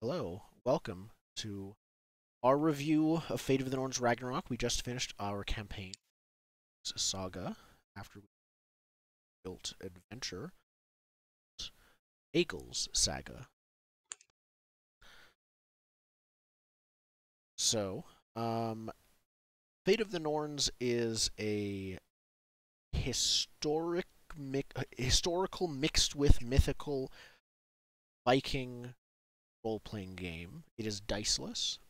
Hello, welcome to our review of Fate of the Norns Ragnarok. We just finished our campaign saga after we built adventure, Eagles Saga. So, Fate of the Norns is a historical mixed with mythical Viking role-playing game. It is diceless.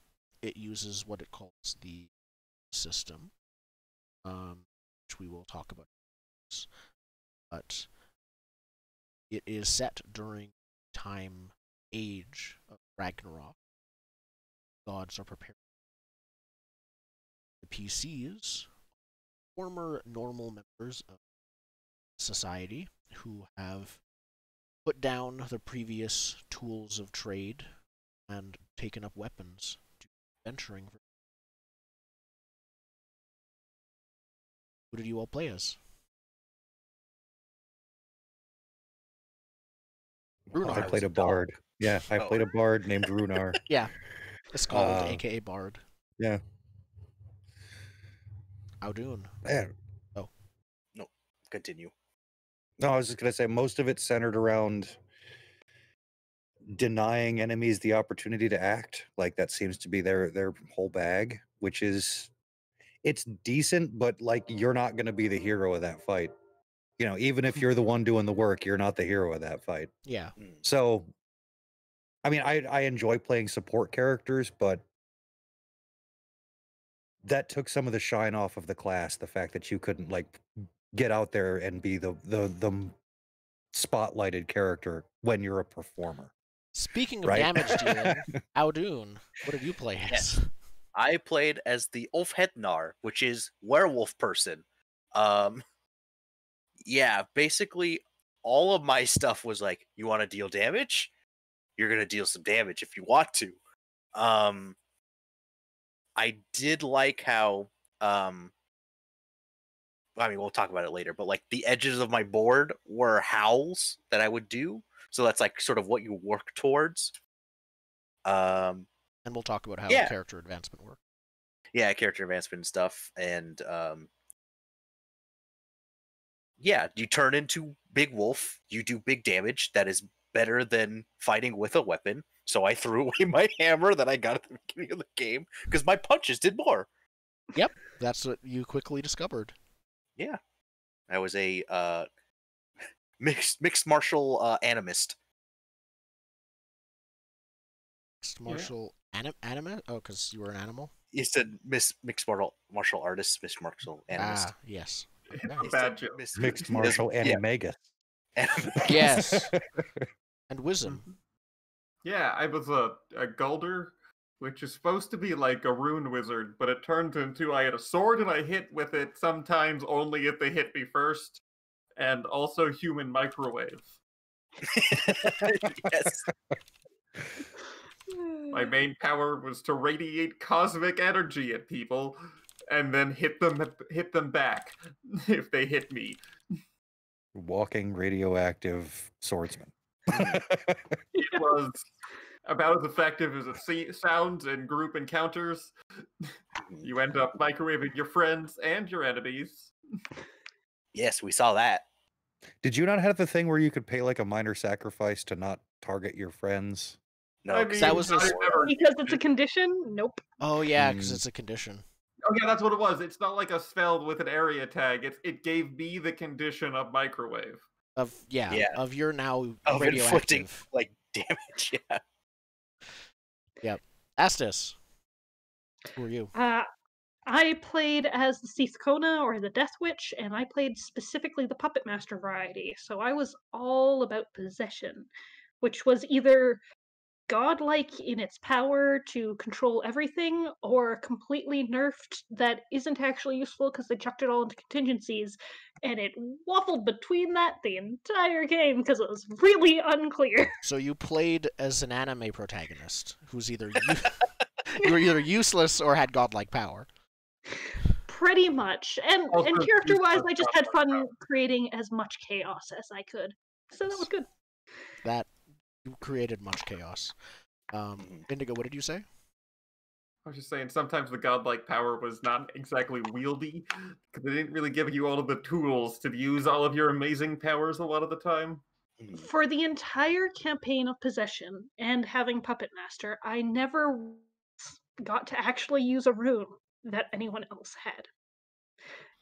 It uses what it calls the system, which we will talk about. But it is set during time age of Ragnarok. Gods are prepared. The PCs, former normal members of society who have put down the previous tools of trade and taken up weapons to venturing. Who did you all play as? I played a bard. Yeah, I played a bard named Runar. Yeah, a skald, aka bard. Yeah. Audun. Man. No, continue. No, I was just going to say most of it's centered around denying enemies the opportunity to act. Like that seems to be their whole bag, which is it's decent, but like you're not going to be the hero of that fight. You know, even if you're the one doing the work, you're not the hero of that fight. Yeah. So, I mean, I enjoy playing support characters, but that took some of the shine off of the class. The fact that you couldn't like get out there and be the spotlighted character when you're a performer. Speaking of Right? damage dealing, Audun, what did you play as? Yes. I played as the Ulfhednar, which is werewolf person. Yeah, basically all of my stuff was like, you want to deal damage? You're gonna deal some damage if you want to. I did like how I mean, we'll talk about it later, but like the edges of my board were howls that I would do. So that's like sort of what you work towards. And we'll talk about how character advancement works. Yeah, character advancement and stuff. And yeah, you turn into Big Wolf, you do big damage. That is better than fighting with a weapon. So I threw away my hammer that I got at the beginning of the game because my punches did more. Yep, that's what you quickly discovered. Yeah, I was a mixed martial animist. Mixed martial anima? Oh, because you were an animal? You said mixed martial artist, mixed martial animist. Ah, yes. Bad joke. Mixed martial animega. Yes. And wisdom. Yeah, I was a Gulder, which is supposed to be like a rune wizard, but it turned into I had a sword and I hit with it sometimes only if they hit me first, and also human microwave. Yes. My main power was to radiate cosmic energy at people, and then hit them back if they hit me. Walking radioactive swordsman. It was about as effective as it sounds in group encounters. You end up microwaving your friends and your enemies. Yes, we saw that. Did you not have the thing where you could pay like a minor sacrifice to not target your friends? No, I mean, that was because it's a condition? Nope. Oh, yeah, because it's a condition. Oh, yeah, that's what it was. It's not like a spell with an area tag. It gave me the condition of microwave. Of you're now of radioactive. inflicting like damage. Yeah. Yep. Asdis, who are you? I played as the Seathkona, or the Death Witch, and I played specifically the Puppet Master variety. So I was all about possession, which was either godlike in its power to control everything, or completely nerfed that isn't actually useful because they chucked it all into contingencies, and it waffled between that the entire game because it was really unclear. So you played as an anime protagonist who's either you were either useless or had godlike power. Pretty much. And character-wise, I just had fun creating as much chaos as I could. So that was good. That you created much chaos. Indigo, what did you say? I was just saying, sometimes the godlike power was not exactly wieldy, because they didn't really give you all of the tools to use all of your amazing powers a lot of the time. For the entire campaign of Possession and having Puppet Master, I never got to actually use a rune that anyone else had.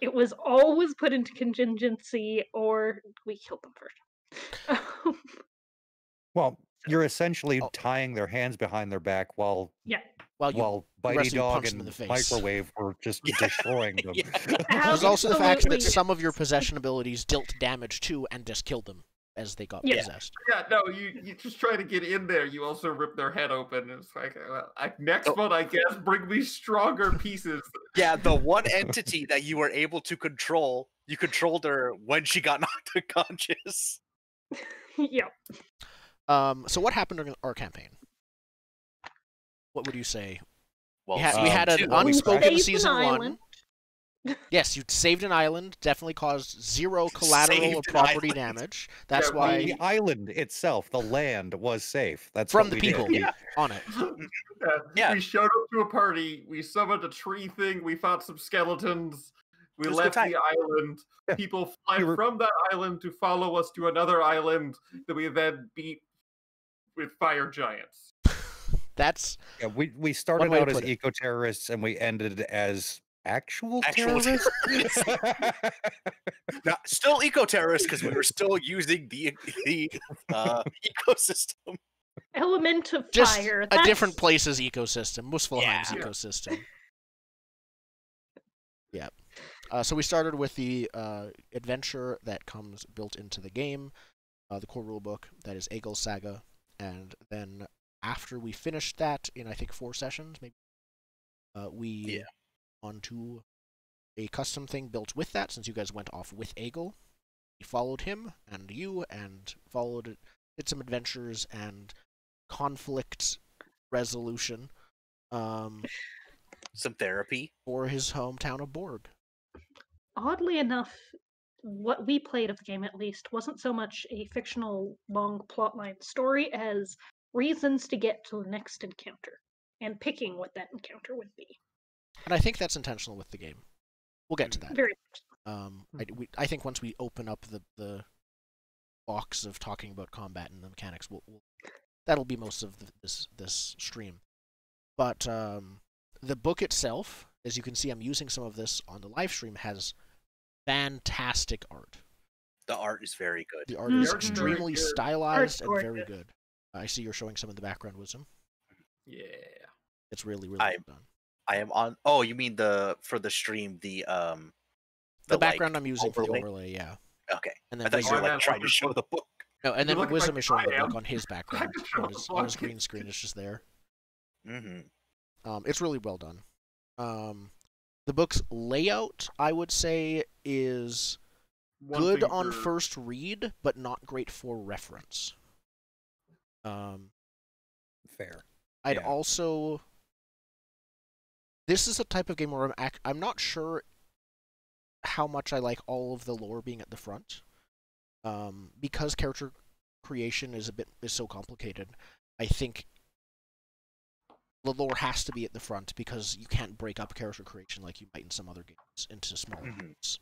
It was always put into contingency, or we killed them first. Well, you're essentially tying their hands behind their back while Yeah. Well, the Bitey rest of you Dog punched them in and the face. Microwave were just destroying them. There's also the fact that Absolutely. some of your possession abilities dealt damage to and just killed them as they got Yeah. possessed. Yeah, no, you just try to get in there. You also rip their head open. It's like, next one, I guess, bring me stronger pieces. Yeah, the one entity that you were able to control, you controlled her when she got knocked unconscious. Yeah. So what happened during our campaign? What would you say? Well, We had an two. well, we unspoken saved season an 1. island. Yes, you saved an island. Definitely caused 0 collateral or Saved an property island. damage. That's Yeah, why The island itself, the land, was safe. That's from what the we did. people Yeah. on it. Yeah. We showed up to a party. We summoned a tree thing. We fought some skeletons. We It was a good left the island. Yeah. People fled were- from that island to follow us to another island that we then beat with fire giants. That's Yeah, we started way to out as put it. eco-terrorists and we ended as actual Actual terrorists. Now, still eco-terrorists because we were still using the ecosystem. Element of just fire. a That's different place's ecosystem. Muspelheim's Yeah. ecosystem. Yeah. So we started with the adventure that comes built into the game, the core rulebook, that is Egil's Saga, and then after we finished that in I think 4 sessions, maybe, we onto a custom thing built with that. Since you guys went off with Egil, we followed him and you, and did some adventures and conflict resolution. Some therapy. For his hometown of Borg. Oddly enough, what we played of the game, at least, wasn't so much a fictional long plotline story as reasons to get to the next encounter and picking what that encounter would be. And I think that's intentional with the game. We'll get to that. Very much. I think once we open up the box of talking about combat and the mechanics, that'll be most of this stream. But the book itself, as you can see, I'm using some of this on the live stream, has fantastic art. The art is very good. The art is Mhm. extremely Very good. stylized and Art's very gorgeous. good. I see you're showing some in the background, Wisdom. Yeah. It's really, really well done. I am on. Oh, you mean for the stream the The background like, I'm using for the overlay? overlay, yeah. Okay, And I then thought you were Wisdom, like trying to show the book. no, and You then look Wisdom like is showing the I book am. on his background. can show On the his book. green screen, it's just there. Mm-hmm. It's really well done. The book's layout, I would say, is One good thing on for- first read, but not great for reference. Fair. I'd Yeah. also... This is a type of game where I'm not sure how much I like all of the lore being at the front. Because character creation is so complicated, I think the lore has to be at the front because you can't break up character creation like you might in some other games into smaller Mhm. parts.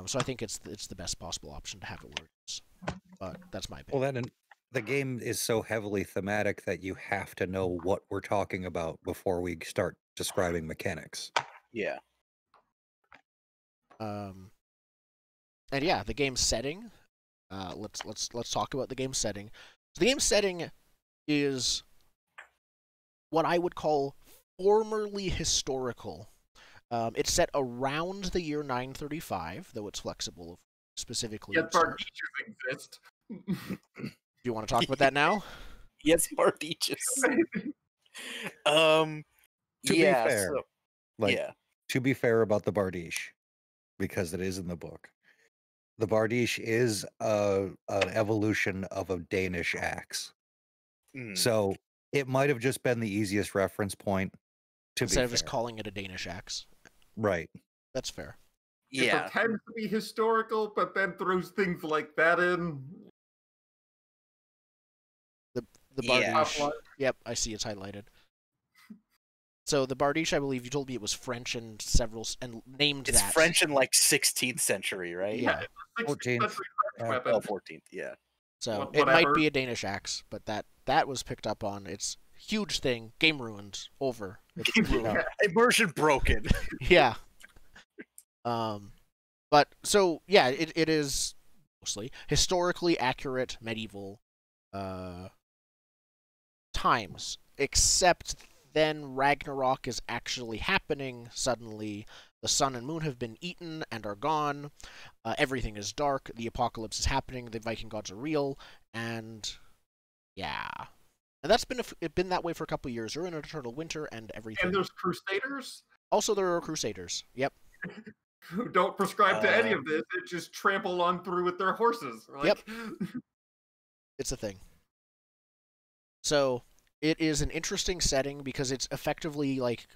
So I think it's the best possible option to have it where it is. But that's my Well, opinion. then the game is so heavily thematic that you have to know what we're talking about before we start describing mechanics. Yeah. And yeah, the game setting. Let's talk about the game setting. So the game setting is what I would call formerly historical. It's set around the year 935, though it's flexible, specifically. Yet Bardiches exist. Do you want to talk about that now? Yes, Bardiches. To be yeah. fair, So, like yeah. to be fair about the Bardiche, because it is in the book, the Bardiche is an evolution of a Danish axe. Mm. So it might have just been the easiest reference point. To Instead be of just fair. calling it a Danish axe. Right. That's fair. It Yeah. pretends to be historical, but then throws things like that in. The Yeah. Bardiche. Yep, I see it's highlighted. So the Bardiche, I believe you told me it was French and named It's that. French in like 16th century, right? Yeah. 16th 14th. century Yeah. French weapon. Oh, 14th, yeah. So What- it might whatever. be a Danish axe, but that was picked up on. It's huge thing. Game ruined. Over. It's ruined. Immersion broken. Yeah. But so yeah, it is mostly historically accurate medieval times, except then Ragnarok is actually happening. Suddenly, the sun and moon have been eaten and are gone. Everything is dark. The apocalypse is happening. The Viking gods are real, and yeah. And that's been that way for a couple of years. We're in an eternal winter and everything. And there's crusaders Also, there are crusaders. Yep. who don't prescribe to any of this and just trample on through with their horses. Like, It's a thing. So it is an interesting setting because it's effectively like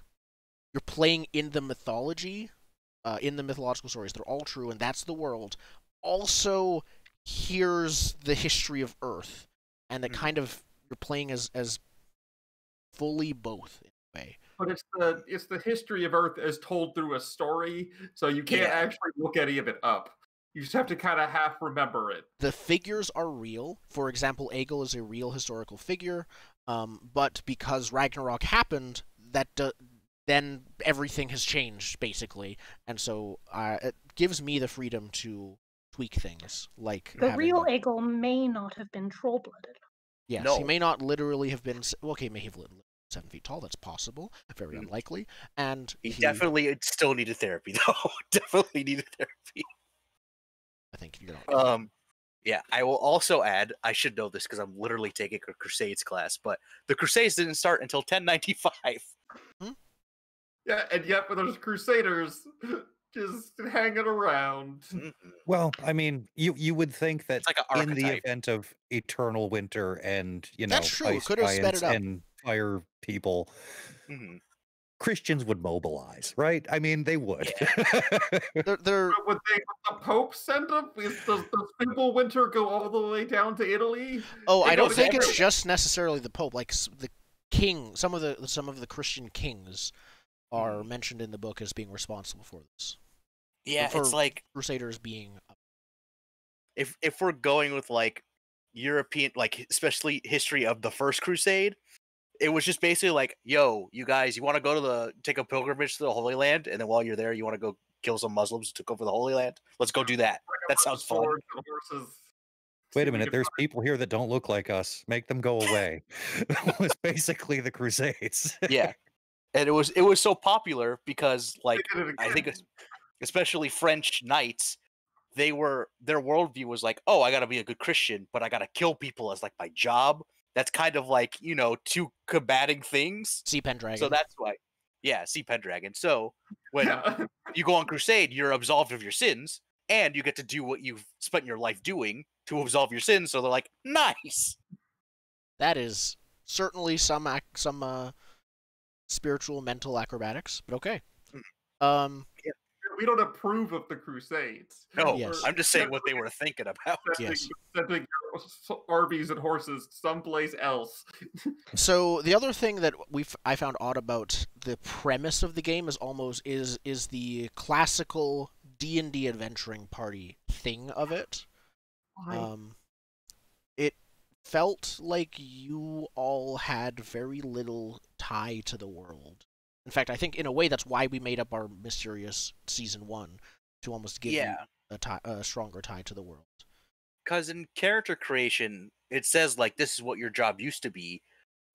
you're playing in the mythology, in the mythological stories. They're all true, and that's the world. Also, here's the history of Earth, and it kind of you're playing as fully both in a way. But it's the history of Earth as told through a story, so you can't actually look any of it up. You just have to kind of half remember it. The figures are real. For example, Egil is a real historical figure, but because Ragnarok happened, then everything has changed, basically. And so it gives me the freedom to tweak things. Like The real Egil may not have been troll-blooded. Yes, No. he may not literally have been... Well, okay, may have lived 7 feet tall. That's possible. Very unlikely. And He definitely still needed therapy, though. Definitely needed therapy. I think you're not... Yeah, I will also add, I should know this because I'm literally taking a Crusades class, but the Crusades didn't start until 1095. Yeah, and yet but there's crusaders just hanging around. Well, I mean, you would think that It's like an in the archetype. event of eternal winter and, you know, That's true, it ice could have sped giants it up. and fire people, Mhm. Christians would mobilize, right? I mean, they would. They're But would the Pope send them? Does Simple Winter go all the way down to Italy? Oh, They I go don't to think it's everywhere. just necessarily the Pope. Like the king, some of the Christian kings are mentioned in the book as being responsible for this. Yeah, For it's like Crusaders being... if we're going with like European, like especially history of the First Crusade, it was just basically like, yo, you guys, you want to go to take a pilgrimage to the Holy Land, and then while you're there, you want to go kill some Muslims who took over the Holy Land? Let's go do that. That sounds fun. Swords and horses. Wait a minute, there's people here that don't look like us. Make them go away. It was basically the Crusades. Yeah, and it was so popular because like They did it I think again. especially French knights, their worldview was like, oh, I gotta be a good Christian, but I gotta kill people as like my job. That's kind of like, you know, two combating things. Sea Pendragon. So that's why, Sea Pendragon. So when Yeah. you go on crusade, you're absolved of your sins, and you get to do what you've spent your life doing to absolve your sins. So they're like, nice. That is certainly some spiritual, mental acrobatics, but okay. We don't approve of the Crusades. No, Yes. I'm just saying what they were thinking about. Yes. Sending your Arby's and horses someplace else. So the other thing that I found odd about the premise of the game is the classical D&D adventuring party thing of it. It felt like you all had very little tie to the world. In fact, I think in a way that's why we made up our mysterious season 1 to almost give you a stronger tie to the world. Because in character creation, it says like this is what your job used to be,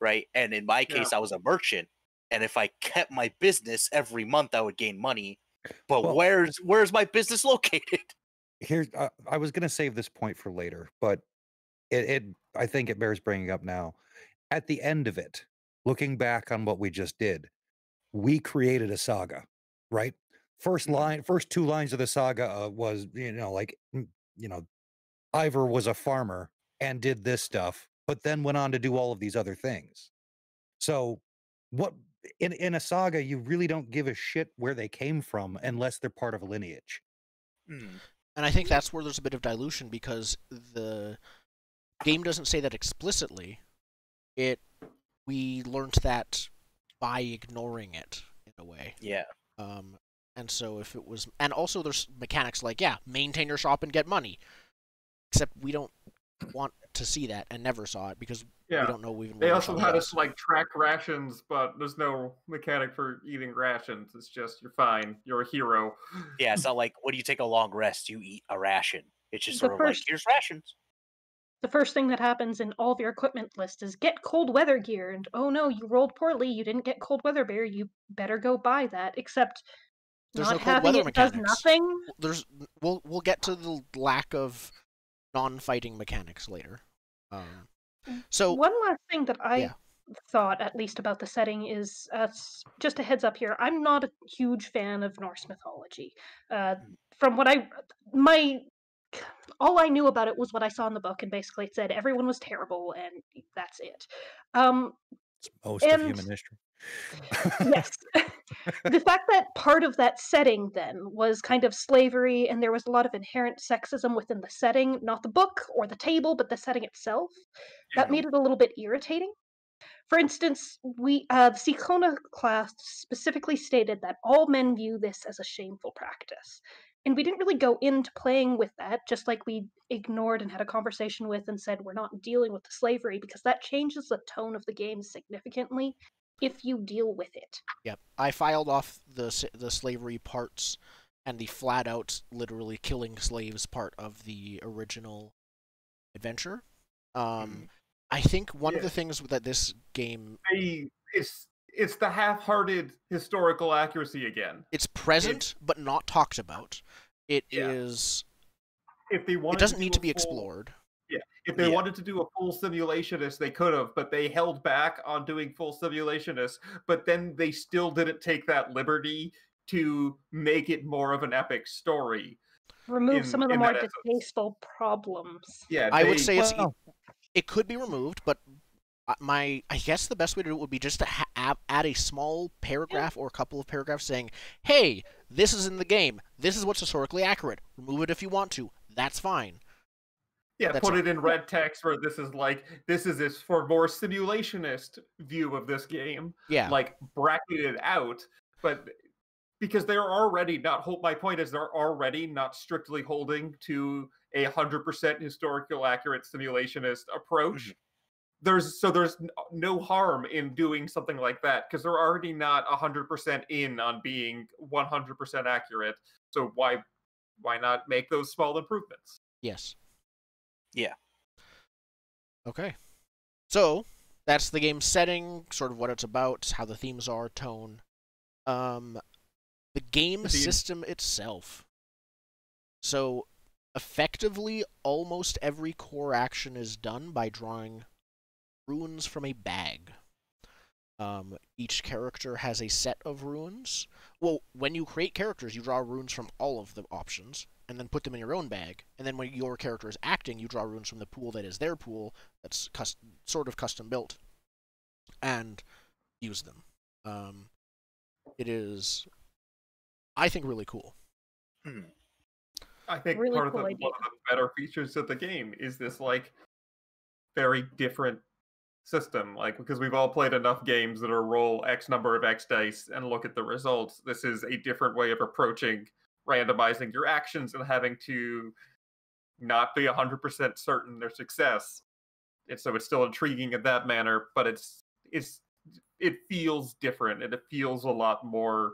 right? And in my case, I was a merchant, and if I kept my business every month, I would gain money. But Well- where's my business located? Here's I was going to save this point for later, but I think it bears bringing up now. At the end of it, looking back on what we just did, we created a saga, right? First 2 lines of the saga was, Ivor was a farmer and did this stuff, but then went on to do all of these other things. So what in a saga, you really don't give a shit where they came from unless they're part of a lineage. And I think that's where there's a bit of dilution because the game doesn't say that explicitly, we learned that by ignoring it in a way. Yeah. And so if it was, and also there's mechanics like, yeah, maintain your shop and get money. Except we don't want to see that and never saw it because we don't know even. They also had us like track rations, but there's no mechanic for eating rations. It's just you're fine, you're a hero. Yeah, it's not like when you take a long rest, you eat a ration. It's just sort of like, here's rations. The first thing that happens in all of your equipment list is get cold weather gear, and oh no, you rolled poorly, you didn't get cold weather gear, you better go buy that. Except there's not no cold having weather it mechanics. does nothing. We'll get to the lack of non-fighting mechanics later. So one last thing that I thought, at least about the setting, is just a heads up here. I'm not a huge fan of Norse mythology. From what all I knew about it was what I saw in the book, and basically it said everyone was terrible, and that's it. It's most of human history. Yes. The fact that part of that setting then was kind of slavery, and there was a lot of inherent sexism within the setting, not the book or the table, but the setting itself, that made it a little bit irritating. For instance, the Sikona class specifically stated that all men view this as a shameful practice. And we didn't really go into playing with that, just like we ignored and had a conversation with and said we're not dealing with the slavery, because that changes the tone of the game significantly if you deal with it. Yep, I filed off the slavery parts and the flat out literally killing slaves part of the original adventure. I think one of the things that this game it's the half-hearted historical accuracy again. It's present but not talked about. It is. If they wanted, it doesn't need to be explored. Yeah, if they wanted to do a full simulationist, they could have, but they held back on doing full simulationist. But then they still didn't take that liberty to make it more of an epic story. Remove some of the more distasteful problems. Yeah, I would say it could be removed, but I guess the best way to do it would be just to add a small paragraph or a couple of paragraphs saying, hey, this is in the game. This is what's historically accurate. Remove it if you want to. That's fine. Yeah, put it in red text where this is for more simulationist view of this game. Yeah. Like, bracket it out. But because they're already not, my point is they're already not strictly holding to a 100% historical accurate simulationist approach. There's no harm in doing something like that because they're already not 100% in on being 100% accurate. So why not make those small improvements? Yes. Yeah. Okay. So that's the game setting, sort of what it's about, how the themes are, tone. The game system itself. So effectively, almost every core action is done by drawing runes from a bag. Each character has a set of runes. Well, when you create characters, you draw runes from all of the options, and then put them in your own bag. And then when your character is acting, you draw runes from the pool that is their pool, that's sort of custom built, and use them. It is, I think, really cool. I think really part cool of one of the better features of the game is this like very different system, like because we've all played enough games that are roll X number of X dice and look at the results. This is a different way of approaching randomizing your actions and having to not be 100% certain their success. And so it's still intriguing in that manner, but it feels different and it feels a lot more.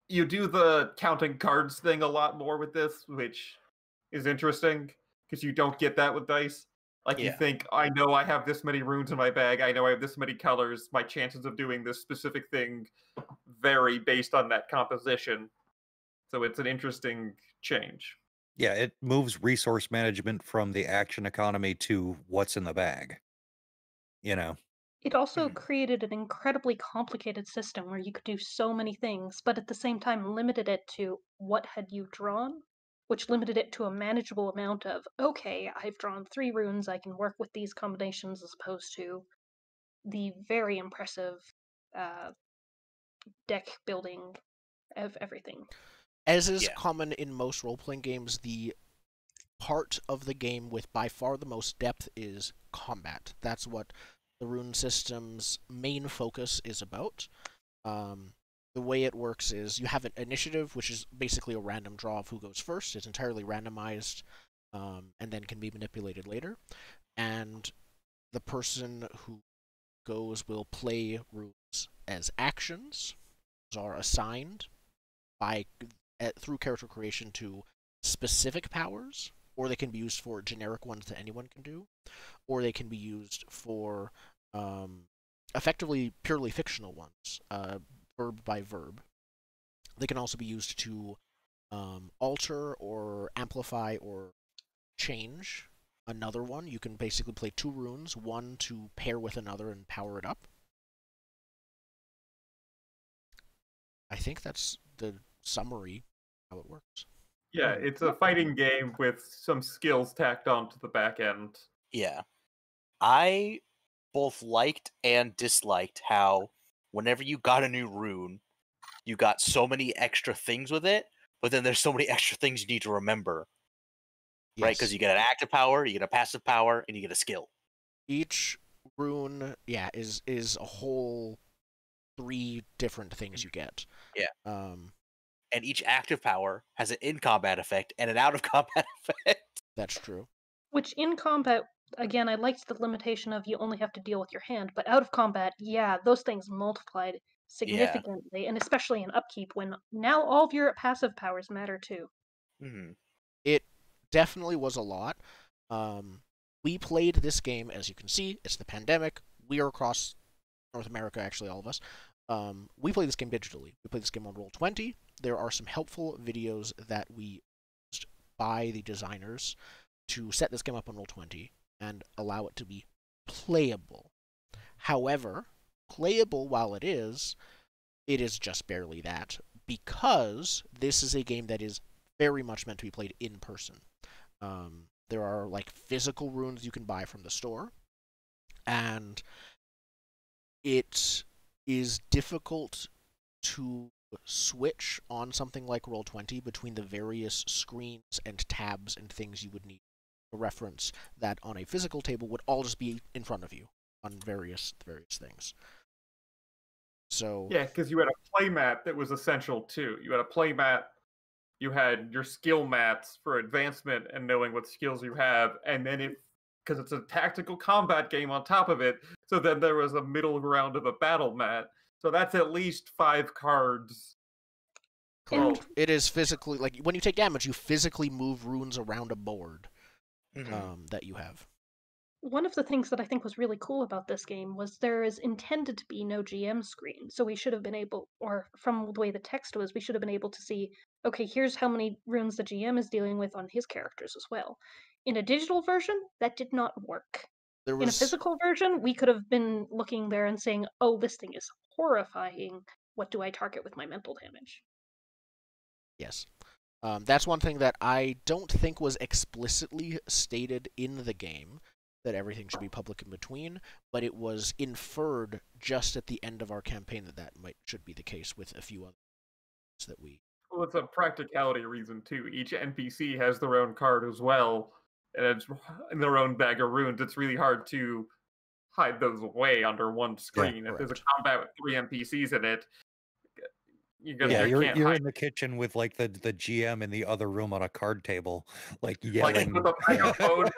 You do the counting cards thing a lot more with this, which is interesting because you don't get that with dice. Like, you think, I know I have this many runes in my bag, I know I have this many colors, my chances of doing this specific thing vary based on that composition. So it's an interesting change. Yeah, it moves resource management from the action economy to what's in the bag. You know? It also created an incredibly complicated system where you could do so many things, but at the same time limited it to what had you drawn, which limited it to a manageable amount of, okay, I've drawn 3 runes, I can work with these combinations, as opposed to the very impressive deck building of everything. As is common in most role-playing games, the part of the game with by far the most depth is combat. That's what the rune system's main focus is about. The way it works is you have an initiative, which is basically a random draw of who goes first. It's entirely randomized, and then can be manipulated later. And the person who goes will play runes as actions. Those are assigned through character creation to specific powers, or they can be used for generic ones that anyone can do, or they can be used for effectively purely fictional ones, verb by verb. They can also be used to alter or amplify or change another one. You can basically play 2 runes, one to pair with another and power it up. I think that's the summary how it works. Yeah, it's a fighting game with some skills tacked on to the back end. Yeah. I both liked and disliked how whenever you got a new rune, you got so many extra things with it, but then there's so many extra things you need to remember, right? Because you get an active power, you get a passive power, and you get a skill. Each rune, is a whole 3 different things you get. Yeah. And each active power has an in-combat effect and an out-of-combat effect. That's true. Which in combat, again, I liked the limitation of you only have to deal with your hand, but out of combat, yeah, those things multiplied significantly, and especially in upkeep when now all of your passive powers matter too. Mm-hmm. It definitely was a lot. We played this game, as you can see, it's the pandemic. We are across North America, actually, all of us. We play this game digitally. We play this game on Roll20. There are some helpful videos that we used by the designers to set this game up on Roll20 and allow it to be playable. However, playable while it is just barely that, because this is a game that is very much meant to be played in person. There are like physical runes you can buy from the store, and it is difficult to switch on something like Roll20 between the various screens and tabs and things you would need to reference that on a physical table would all just be in front of you on various things. So yeah, because you had a playmat that was essential too. You had a playmat, you had your skill mats for advancement and knowing what skills you have, and then because it's a tactical combat game on top of it, so then there was a middle ground of a battle mat. So that's at least 5 cards. Correct. It is physically, like, when you take damage, you physically move runes around a board that you have. One of the things that I think was really cool about this game was there is intended to be no GM screen. So we should have been able, or from the way the text was, we should have been able to see, okay, here's how many runes the GM is dealing with on his characters as well. In a digital version, that did not work. In a physical version, we could have been looking there and saying, oh, this thing is horrifying. What do I target with my mental damage? Yes. That's one thing that I don't think was explicitly stated in the game, that everything should be public in between, but it was inferred just at the end of our campaign that should be the case with a few others that we... Well, it's a practicality reason, too. Each NPC has their own card as well, and it's in their own bag of runes. It's really hard to hide those away under one screen. Yeah, if there's a combat with 3 NPCs in it, you're in the kitchen with like the GM in the other room on a card table, like yelling. Like with a microphone.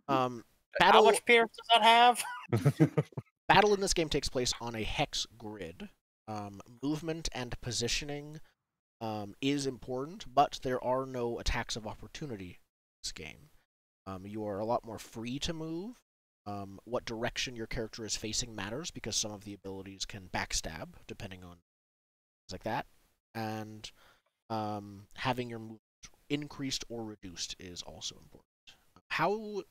How much appearance does that have? Battle in this game takes place on a hex grid. Movement and positioning is important, but there are no attacks of opportunity in this game. You are a lot more free to move. What direction your character is facing matters, because some of the abilities can backstab, depending on things like that. And having your movement increased or reduced is also important.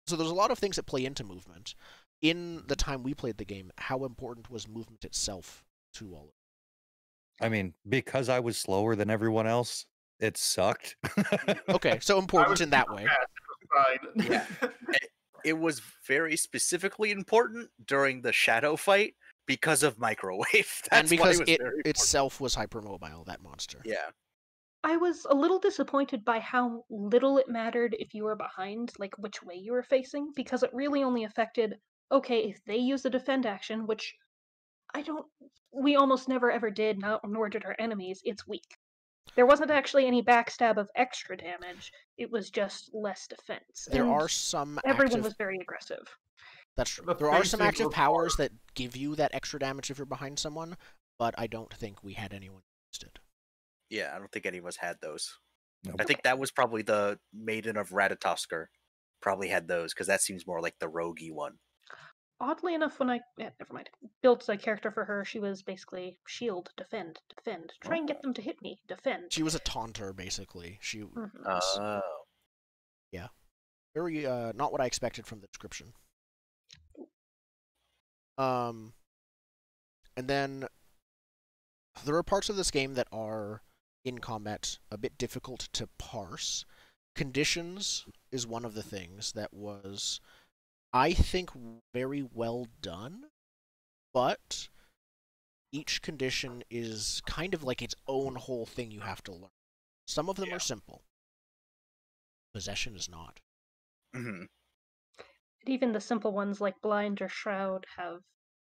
So there's a lot of things that play into movement. In the time we played the game, how important was movement itself to all of it? I mean, because I was slower than everyone else, it sucked. Okay, so important in that way. Yeah. It was very specifically important during the shadow fight because of microwave. And because it itself was hypermobile, that monster. Yeah. I was a little disappointed by how little it mattered if you were behind, like which way you were facing, because it really only affected, okay, if they use a defend action, which I don't, we almost never ever did, nor did our enemies, it's weak. There wasn't actually any backstab of extra damage, it was just less defense. There And are some everyone active. was very aggressive. That's true. The There are some facing active required- powers that give you that extra damage if you're behind someone, but I don't think we had anyone who used it. Yeah, I don't think any of us had those. Nope. I think that was probably the Maiden of Ratatoskr. Probably had those because that seems more like the roguey one. Oddly enough, when I never mind, built a character for her, she was basically shield, defend, defend. Try and get them to hit me, defend. She was a taunter, basically. She Mhm. was Oh, very not what I expected from the description. And then there are parts of this game that are in combat a bit difficult to parse. Conditions is one of the things that was, I think, very well done, but each condition is kind of like its own whole thing you have to learn. Some of them Yeah. are simple. Possession is not. mhm. And even the simple ones like blind or shroud have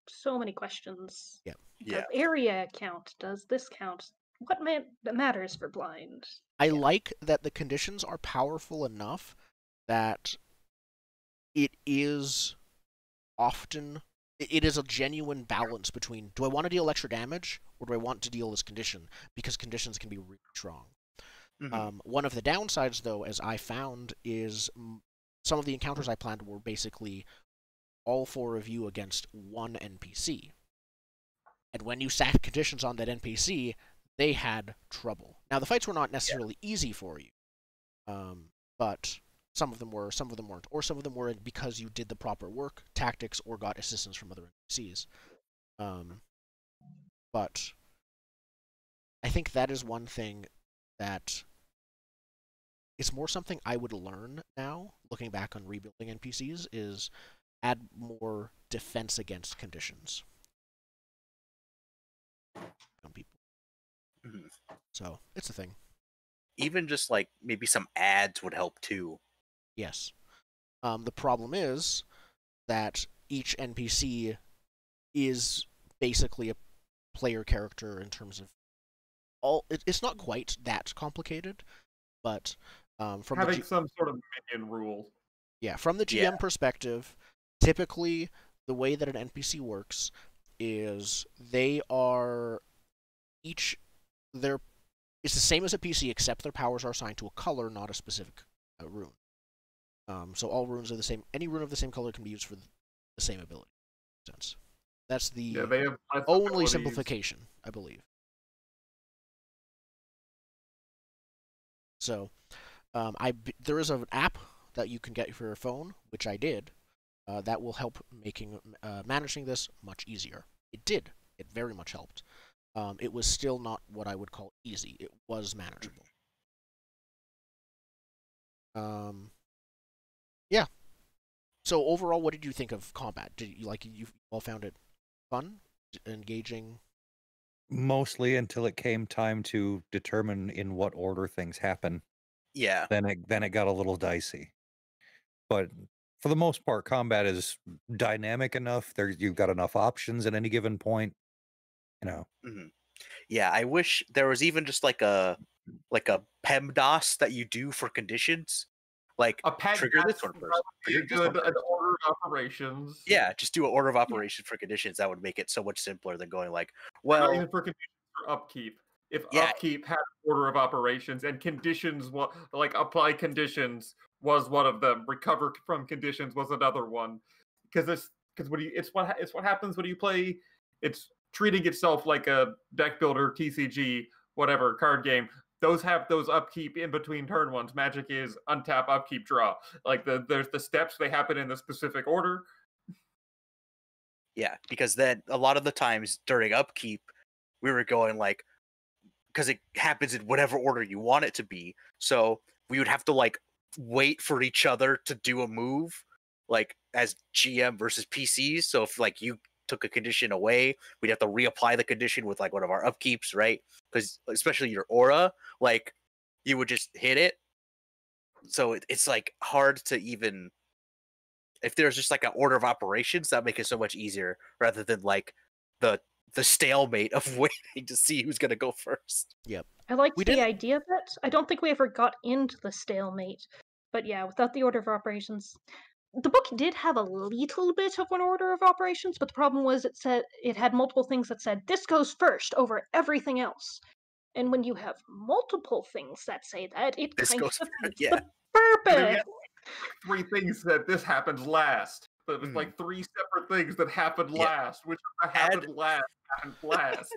so many questions. Yeah. Yeah. Does area count? Does this count? What matters for blind? I Yeah. like that the conditions are powerful enough that it is often it is a genuine balance between, do I want to deal extra damage or do I want to deal this condition, because conditions can be really strong. Mhm. One of the downsides, though, as I found, is some of the encounters I planned were basically all four of you against one NPC. And when you sacked conditions on that NPC, they had trouble. Now, the fights were not necessarily easy for you, but some of them were, some of them weren't, or some of them were because you did the proper work, tactics, or got assistance from other NPCs. But I think that is one thing that it's more something I would learn now, looking back on rebuilding NPCs, is add more defense against conditions on people. Mhm. So it's a thing. Even just like maybe some ads would help too. Yes. The problem is that each NPC is basically a player character in terms of it's not quite that complicated, but from Having some sort of minion rule. from the GM perspective, typically the way that an NPC works is they are each it's the same as a PC, except their powers are assigned to a color, not a specific rune. So all runes are the same. Any rune of the same color can be used for the same ability. Sense. That's the They have less only abilities. simplification, I believe. So, there is an app that you can get for your phone, which I did, that will help making managing this much easier. It did. It very much helped. It was still not what I would call easy. It was manageable. Yeah. So overall, what did you think of combat? Did you all found it fun, engaging? Mostly until it came time to determine in what order things happen. Yeah. Then it got a little dicey. But for the most part, combat is dynamic enough. You've got enough options at any given point. Mhm. Yeah, I wish there was even just like a PEMDAS that you do for conditions. Like A pet trigger this that's one first. Trigger this good one an first. order of operations. Yeah, just do an order of operation for conditions. That would make it so much simpler than going like, Not well, even for conditions, for upkeep. If Yeah. upkeep had an order of operations and conditions, like apply conditions was one of them, recover from conditions was another one, because it's what happens when you play. It's treating itself like a deck builder, TCG, whatever card game. Those have those upkeep in between turn ones. Magic is untap, upkeep, draw. Like there's the steps, they happen in the specific order. yeah, because then a lot of the times during upkeep, we were going like, because it happens in whatever order you want it to be. So we would have to like wait for each other to do a move, like as GM versus PCs. So if like you took a condition away, we'd have to reapply the condition with like one of our upkeeps, right? Because especially your aura, like you would just hit it. So it's like hard to even, if there's just like an order of operations, that make it so much easier rather than like the stalemate of waiting to see who's gonna go first. Yep. I liked We the didn't- idea of it. I don't think we ever got into the stalemate. But yeah, without the order of operations. The book did have a little bit of an order of operations, but the problem was it had multiple things that said this goes first over everything else. And when you have multiple things that say that, it This kind of goes defeats yeah. the purpose. Yeah. 3 things that this happens last. But it's Mhm. like 3 separate things that happened Yeah. last. Which happened last happened last.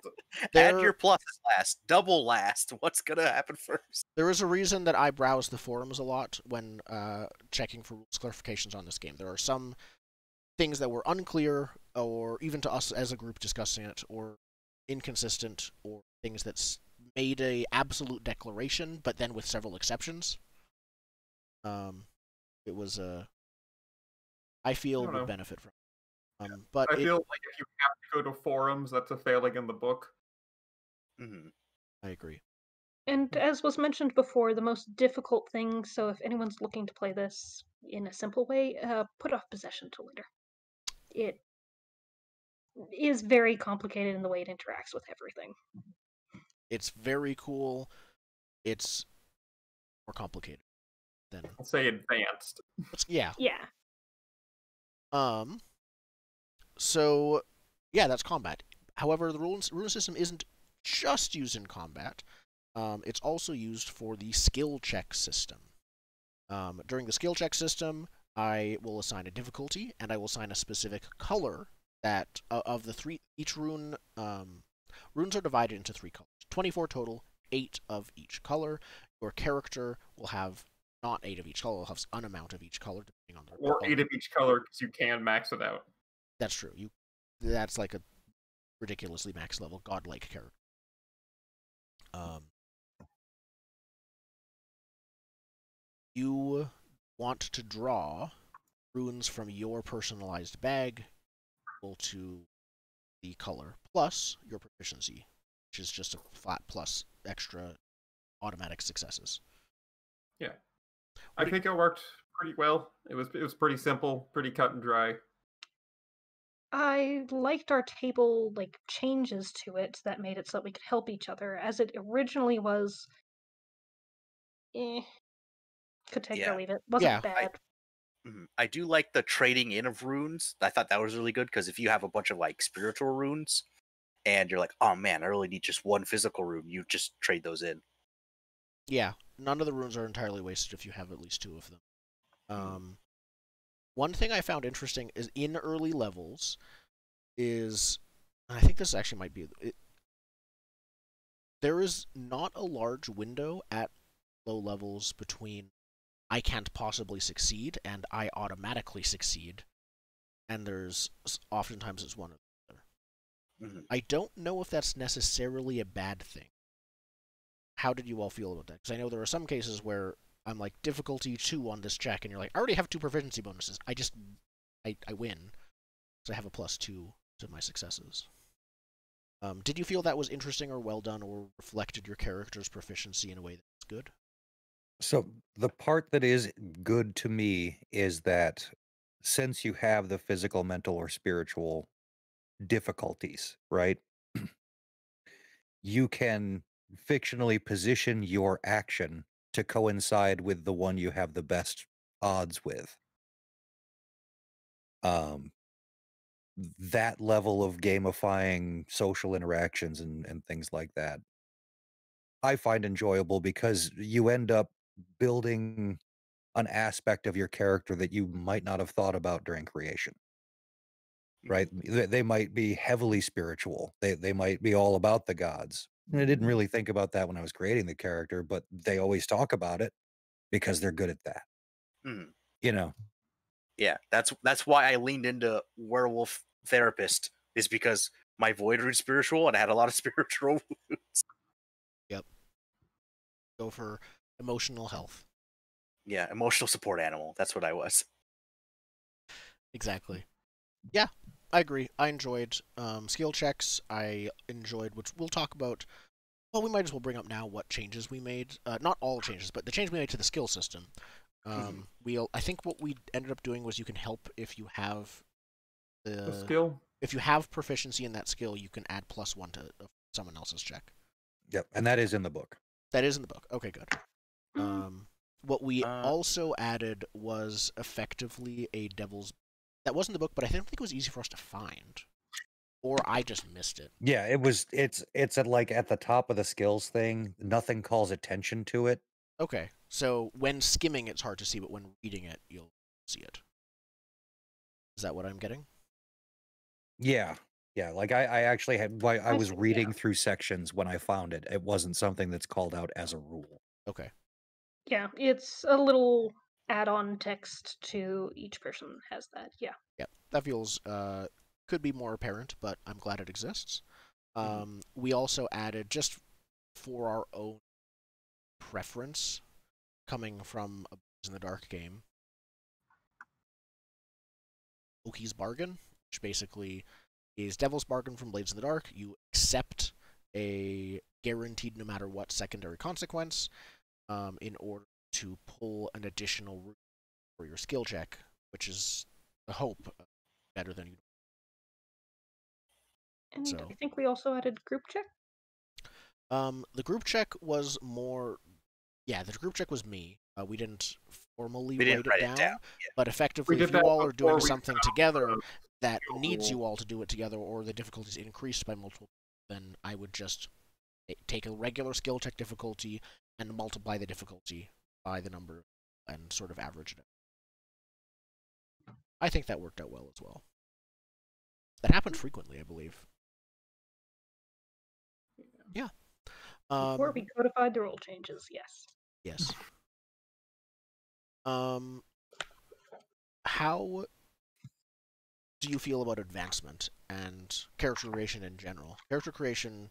Add your pluses last, double last. What's gonna happen first? There is a reason that I browse the forums a lot when checking for rules clarifications on this game. There are some things that were unclear, or even to us as a group discussing it, or inconsistent, or things that made a absolute declaration, but then with several exceptions. It was I feel don't would know. benefit from. But I feel like if you have to go to forums, that's a failing in the book. Mm-hmm. I agree. And as was mentioned before, the most difficult thing, so if anyone's looking to play this in a simple way, put off possession till later. It is very complicated in the way it interacts with everything. It's very cool. It's more complicated than I'll say advanced. yeah. Yeah. So yeah, that's combat. However, the rune system isn't just used in combat. It's also used for the skill check system. During the skill check system, I will assign a difficulty, and I will assign a specific color that of the 3. Each rune, runes are divided into 3 colors. 24 total, 8 of each color. Your character will have not 8 of each color; will have an amount of each color, depending on their Or 8 of each color, because you can max it out. That's true. That's like a ridiculously max level godlike character. You want to draw runes from your personalized bag equal to the color plus your proficiency, which is just a flat plus extra automatic successes. Yeah. I think it worked pretty well. It was pretty simple, pretty cut and dry. I liked our table changes to it that made it so that we could help each other. As it originally was, could take it or leave it. Wasn't bad. I do like the trading in of runes. I thought that was really good because if you have a bunch of spiritual runes and you're like, oh man, I really need just one physical rune, you just trade those in. Yeah, none of the runes are entirely wasted if you have at least 2 of them. One thing I found interesting is in early levels is, and I think this actually might be it, there is not a large window at low levels between I can't possibly succeed and I automatically succeed, and there's oftentimes it's one or the other. I don't know if that's necessarily a bad thing. How did you all feel about that? Because I know there are some cases where I'm like difficulty 2 on this check, and you're like, I already have 2 proficiency bonuses. I win, so I have a +2 to my successes. Did you feel that was interesting or well done, or reflected your character's proficiency in a way that's good? So the part that is good to me is that since you have the physical, mental, or spiritual difficulties, right? You can fictionally position your action to coincide with the one you have the best odds with. That level of gamifying social interactions and things like that, I find enjoyable because you end up building an aspect of your character that you might not have thought about during creation. Right? They might be heavily spiritual. They might be all about the gods. And I didn't really think about that when I was creating the character, but they always talk about it because they're good at that. You know. Yeah, that's why I leaned into werewolf therapist, is because my void rune's spiritual and I had a lot of spiritual wounds. Yep. Go for emotional health. Yeah, emotional support animal. That's what I was. Exactly. Yeah, I agree. I enjoyed skill checks. I enjoyed, which we'll talk about Well, we might as well bring up now what changes we made. Not all changes, but the change we made to the skill system. I think what we ended up doing was you can help if you have The skill. if you have proficiency in that skill, you can add +1 to someone else's check. Yep, and that is in the book. That is in the book. Okay, good. Mm. What we also added was effectively a devil's. That wasn't the book, but I don't think it was easy for us to find, or I just missed it. Yeah, it was. It's at like at the top of the skills thing. Nothing calls attention to it. Okay, so when skimming, it's hard to see, but when reading it, you'll see it. Is that what I'm getting? Yeah, yeah. Like I actually had. I was see, reading yeah. through sections when I found it. It wasn't something that's called out as a rule. Okay. Yeah, it's a little add-on text to each person has that. Yeah. Yeah, that feels could be more apparent, but I'm glad it exists. We also added, just for our own preference, coming from a Blades in the Dark game, Loki's Bargain, which basically is Devil's Bargain from Blades in the Dark. You accept a guaranteed no matter what secondary consequence in order to pull an additional route for your skill check, which is a hope better than you. And So. I think we also added group check. The group check was more. Yeah, the group check was me. We didn't formally We didn't write write it it down, down, but effectively, did if you that all are before doing we something found together the that skill needs rule. you all to do it together, or the difficulty is increased by multiple, then I would just take a regular skill check difficulty and multiply the difficulty by the number and sort of average it out. I think that worked out well as well. That happened frequently, I believe. Yeah. Before we codified the rule changes, yes. Yes. How do you feel about advancement and character creation in general? Character creation,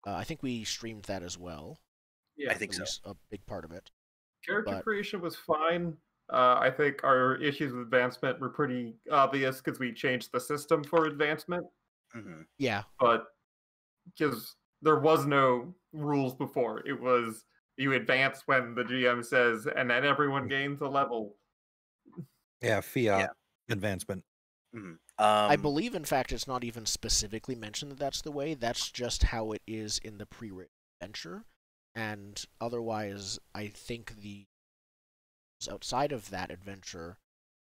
I think we streamed that as well. Yeah. I think At so. least a big part of it. Character But- creation was fine. I think our issues with advancement were pretty obvious because we changed the system for advancement, Yeah. but because there was no rules before. It was you advance when the GM says, and then everyone gains a level. Yeah, fiat advancement. I believe, in fact, it's not even specifically mentioned that that's the way. That's just how it is in the pre-written adventure. And otherwise, I think the outside of that adventure,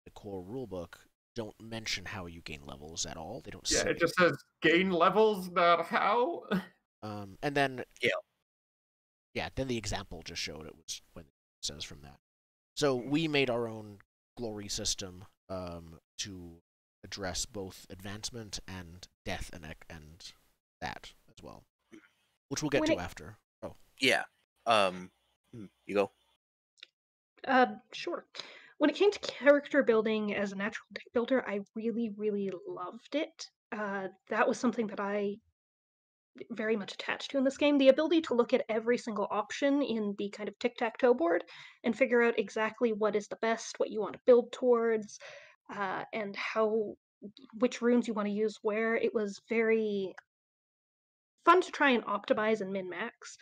the core rulebook, don't mention how you gain levels at all. They don't Yeah, say it just says gain levels, not how. and then then the example just showed it was when it says from that. So we made our own glory system to address both advancement and death and that as well, which we'll get When to it- after. Oh, Yeah. You go. Sure. When it came to character building as a natural deck builder, I really, really loved it. That was something that I very much attached to in this game. The ability to look at every single option in the kind of tic-tac-toe board and figure out exactly what is the best, what you want to build towards, and which runes you want to use where. It was very fun to try and optimize and min-max.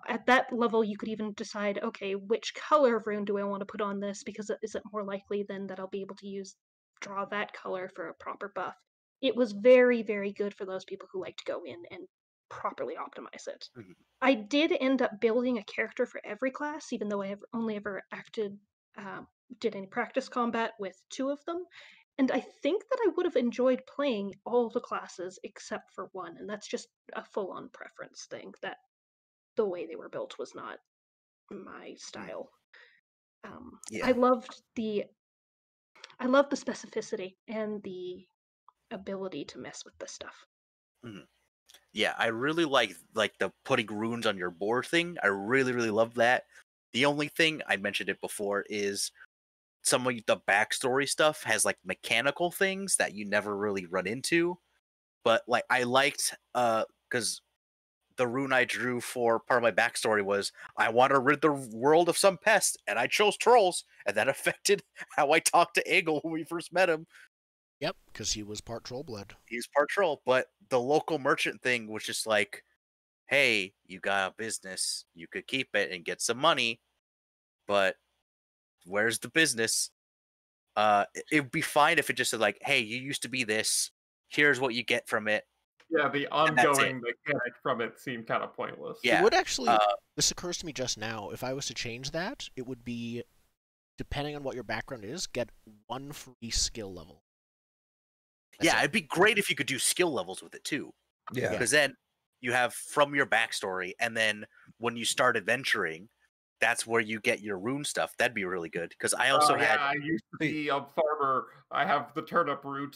At that level, you could even decide, okay, which color of rune do I want to put on this? Because is it more likely then that I'll be able to draw that color for a proper buff? It was very, very good for those people who like to go in and properly optimize it. I did end up building a character for every class, even though I have only ever did any practice combat with 2 of them. And I think that I would have enjoyed playing all the classes except for one, and that's just a full-on preference thing. That the way they were built was not my style. Yeah. I loved the specificity and the ability to mess with this stuff. Yeah, I really like the putting runes on your board thing. I really, really love that. The only thing, I mentioned it before, is some of the backstory stuff has like mechanical things that you never really run into. But like I liked because the rune I drew for part of my backstory was I want to rid the world of some pest, and I chose trolls, and that affected how I talked to Egil when we first met him. yep, because he was part troll blood. He's part troll, but the local merchant thing was just like hey, you got a business, you could keep it and get some money, but where's the business? It would be fine if it just said like, hey, you used to be this, here's what you get from it, Yeah, the and that's it. ongoing mechanic from it seemed kind of pointless. Yeah. It would actually. This occurs to me just now. If I was to change that, it would be, depending on what your background is, get one free skill level. That's Yeah, it. it'd be great if you could do skill levels with it too. Yeah. Because then you have from your backstory, and then when you start adventuring, that's where you get your rune stuff. That'd be really good. Because I also had I used to be a farmer. I have the turnip rune.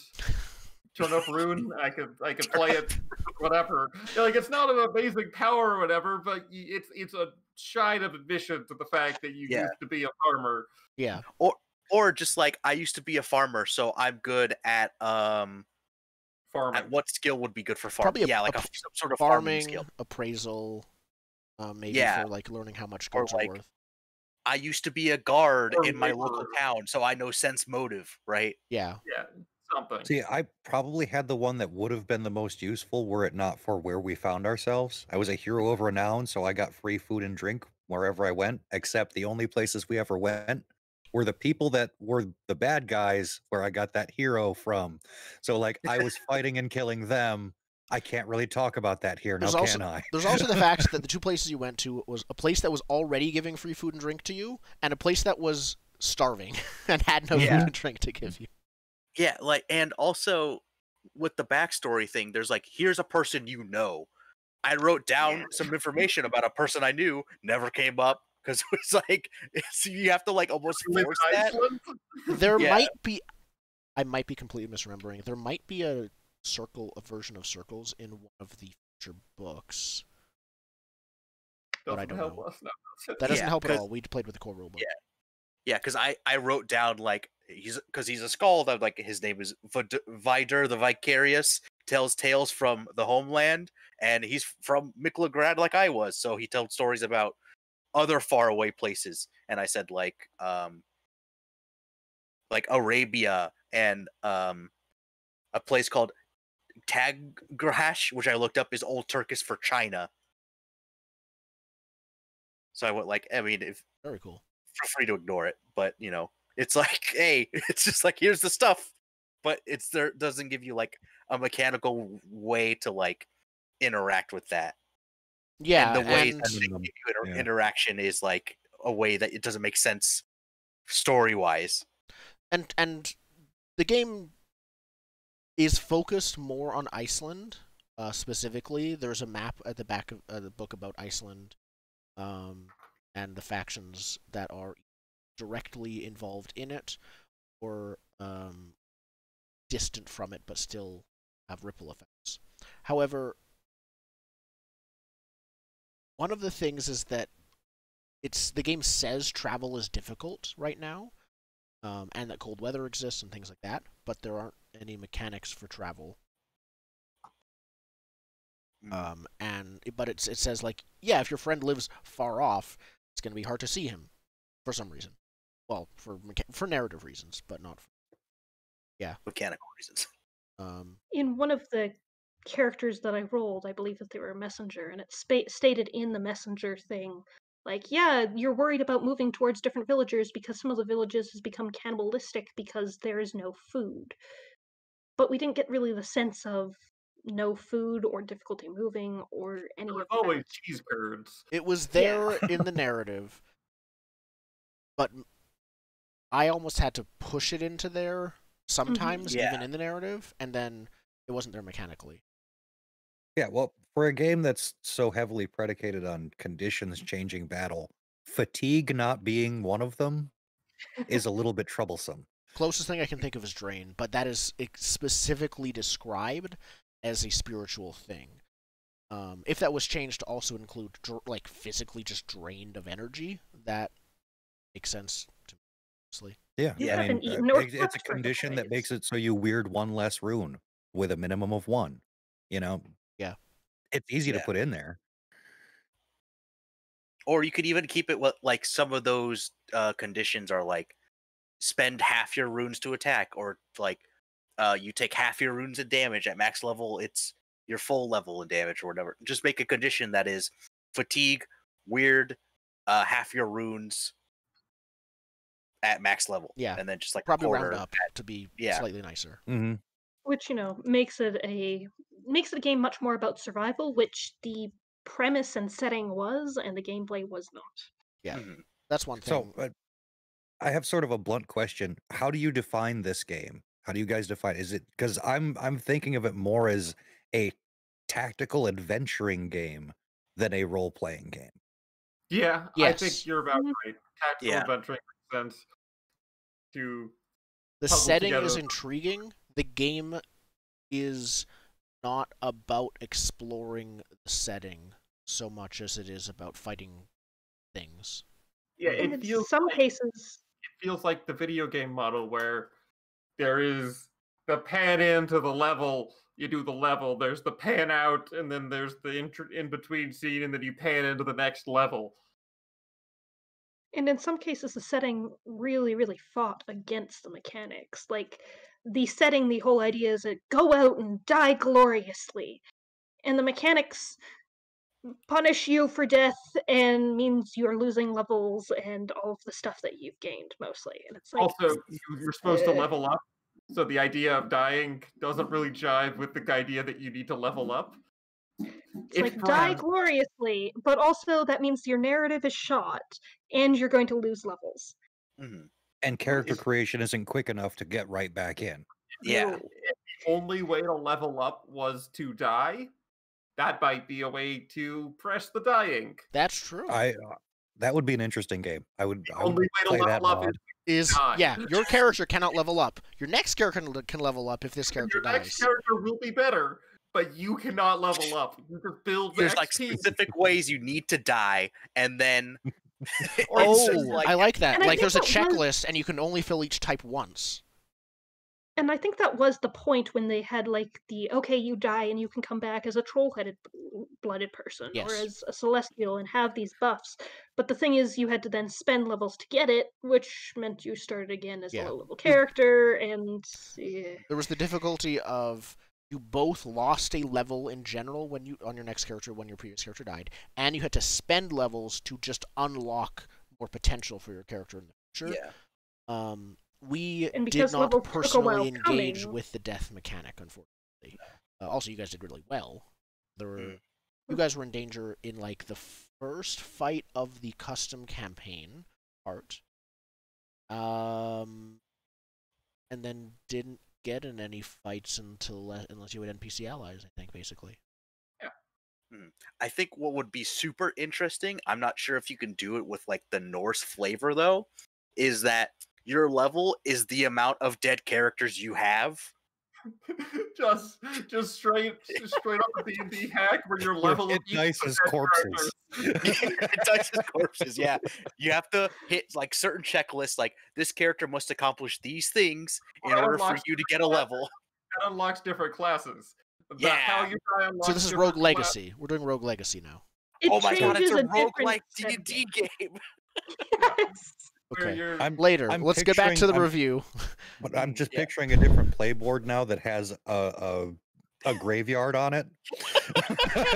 Turnip rune. I could play it, whatever. Like it's not an amazing power or whatever, but it's a shine of admission to the fact that you used to be a farmer. Yeah. or just like I used to be a farmer, so I'm good at Farming. At what skill would be good for farming? Probably Some sort of farming farming, skill. appraisal, maybe Yeah. for like learning how much Or, goods are like, worth. I used to be a guard Or in my local labor. town, so I know sense motive, right? Yeah. Yeah, something. See, I probably had the one that would have been the most useful were it not for where we found ourselves. I was a hero of renown, so I got free food and drink wherever I went, except the only places we ever went were the people that were the bad guys where I got that hero from. So, like, I was fighting and killing them. I can't really talk about that here now, can I? There's also the fact that the two places you went to was a place that was already giving free food and drink to you, and a place that was starving and had no food and drink to give you. Yeah, like, and also with the backstory thing, there's like, here's a person you know. I wrote down some information about a person I knew, never came up because it was like, you have to like almost force that. There Yeah. might be, I might be completely misremembering. There might be a version of circles in one of the future books. But I Doesn't don't help know. us. No. That doesn't help at 'cause- all. We played with the core rulebook. Yeah, because I wrote down like he's a skald. I'm like his name is Vider the Vicarious, tells tales from the homeland, and he's from Miklograd like I was, so he told stories about other faraway places. And I said like Arabia and a place called Tagrahash, which I looked up is Old Turkish for China. So I went like, I mean, if Very cool. feel free to ignore it, but you know, it's like, hey, it's just like here's the stuff, but there doesn't give you like a mechanical way to like interact with that. Yeah, and the way and that they give you interaction is like a way that it doesn't make sense story wise. And the game is focused more on Iceland specifically. There's a map at the back of the book about Iceland, and the factions that are directly involved in it, or distant from it, but still have ripple effects. However, one of the things is that the game says travel is difficult right now, and that cold weather exists and things like that, but there aren't any mechanics for travel. But it says like, yeah, if your friend lives far off, it's going to be hard to see him for some reason. Well, for narrative reasons, but not for mechanical reasons. In one of the characters that I rolled, I believe that they were a messenger, and it stated in the messenger thing, like, yeah, you're worried about moving towards different villagers because some of the villages has become cannibalistic because there is no food. But we didn't get really the sense of no food or difficulty moving or any There of was always that. cheese curds. It was there in the narrative, but I almost had to push it into there sometimes, even in the narrative, and then it wasn't there mechanically. Yeah, well, for a game that's so heavily predicated on conditions changing battle, fatigue not being one of them is a little bit troublesome. Closest thing I can think of is drain, but that is specifically described as a spiritual thing. If that was changed to also include like physically just drained of energy, that makes sense to me. Honestly. Yeah, You I haven't mean, eaten or it's a slept for condition that days. makes it so you weird one less rune with a minimum of one. You know, Yeah, it's easy to put in there. Or you could even keep it like some of those conditions are like spend half your runes to attack, or like you take half your runes of damage at max level. It's your full level in damage or whatever. Just make a condition that is fatigue, weird, half your runes at max level. Yeah, and then just like probably quarter round up to be slightly nicer. Mm-hmm. Which, makes it a game much more about survival, which the premise and setting was, and the gameplay was not. Yeah, Mhm. that's one thing. So I have sort of a blunt question. How do you define this game? How do you guys define? Is it because I'm thinking of it more as a tactical adventuring game than a role playing game. Yeah, I think Yes. you're about right. Tactical Yeah. adventuring makes sense to The puzzle setting is together. intriguing. The game is not about exploring the setting so much as it is about fighting things. Yeah, And it in feels some cases, like the video game model where there is the pan into the level, you do the level, there's the pan out, and then there's the in between scene, and then you pan into the next level. the setting really, really fought against the mechanics. Like, the setting, the whole idea is that go out and die gloriously. And the mechanics punish you for death and means you're losing levels and all of the stuff that you've gained, mostly. And it's like, Also, you're supposed to level up, so the idea of dying doesn't really jive with the idea that you need to level up. it's like, die gloriously, but also that means your narrative is shot and you're going to lose levels. Mhm. And character creation isn't quick enough to get right back in. Yeah. No. If the only way to level up was to die, that might be a way to press the dying. That's true. That would be an interesting game. I would Only way to play that level up mod. Is die. your character cannot level up. Your next character can level up if this character Your dies. next character will be better, but you cannot level up. You just build the There's like XP. specific ways you need to die, and then Or it's Oh, just like I like that. And I Like, think there's a that was- checklist, and you can only fill each type once. And I think that was the point when they had like okay, you die and you can come back as a troll-headed blooded person or Yes. as a celestial and have these buffs. But the thing is, you had to then spend levels to get it, which meant you started again as a Yeah. low-level character. And yeah. There was the difficulty of you both lost a level in general when you on your next character when your previous character died, and you had to spend levels to just unlock more potential for your character in the future. yeah. We And did because not levels took a personally while engage coming- with the death mechanic, unfortunately. Also, you guys did really well. Mm. You guys were in danger in like the first fight of the custom campaign part, and then didn't get in any fights unless you had NPC allies. I think basically. I think what would be super interesting, I'm not sure if you can do it with like the Norse flavor though, is that your level is the amount of dead characters you have. just straight up a D&D hack where your level hit of each dice is dead corpses. Dice is corpses, yeah. You have to hit like certain checklists, like this character must accomplish these things in Well, order for unlocks you to get a level. That unlocks different classes. Yeah. How you die unlocks So this is different Rogue Legacy. We're doing Rogue Legacy now. It Oh my god, it's changes a different roguelike setting. D&D game. Yes. where Okay. you're- Later, I'm let's get back to the picturing- review. But I'm just Yeah. picturing a different playboard now that has a graveyard on it. I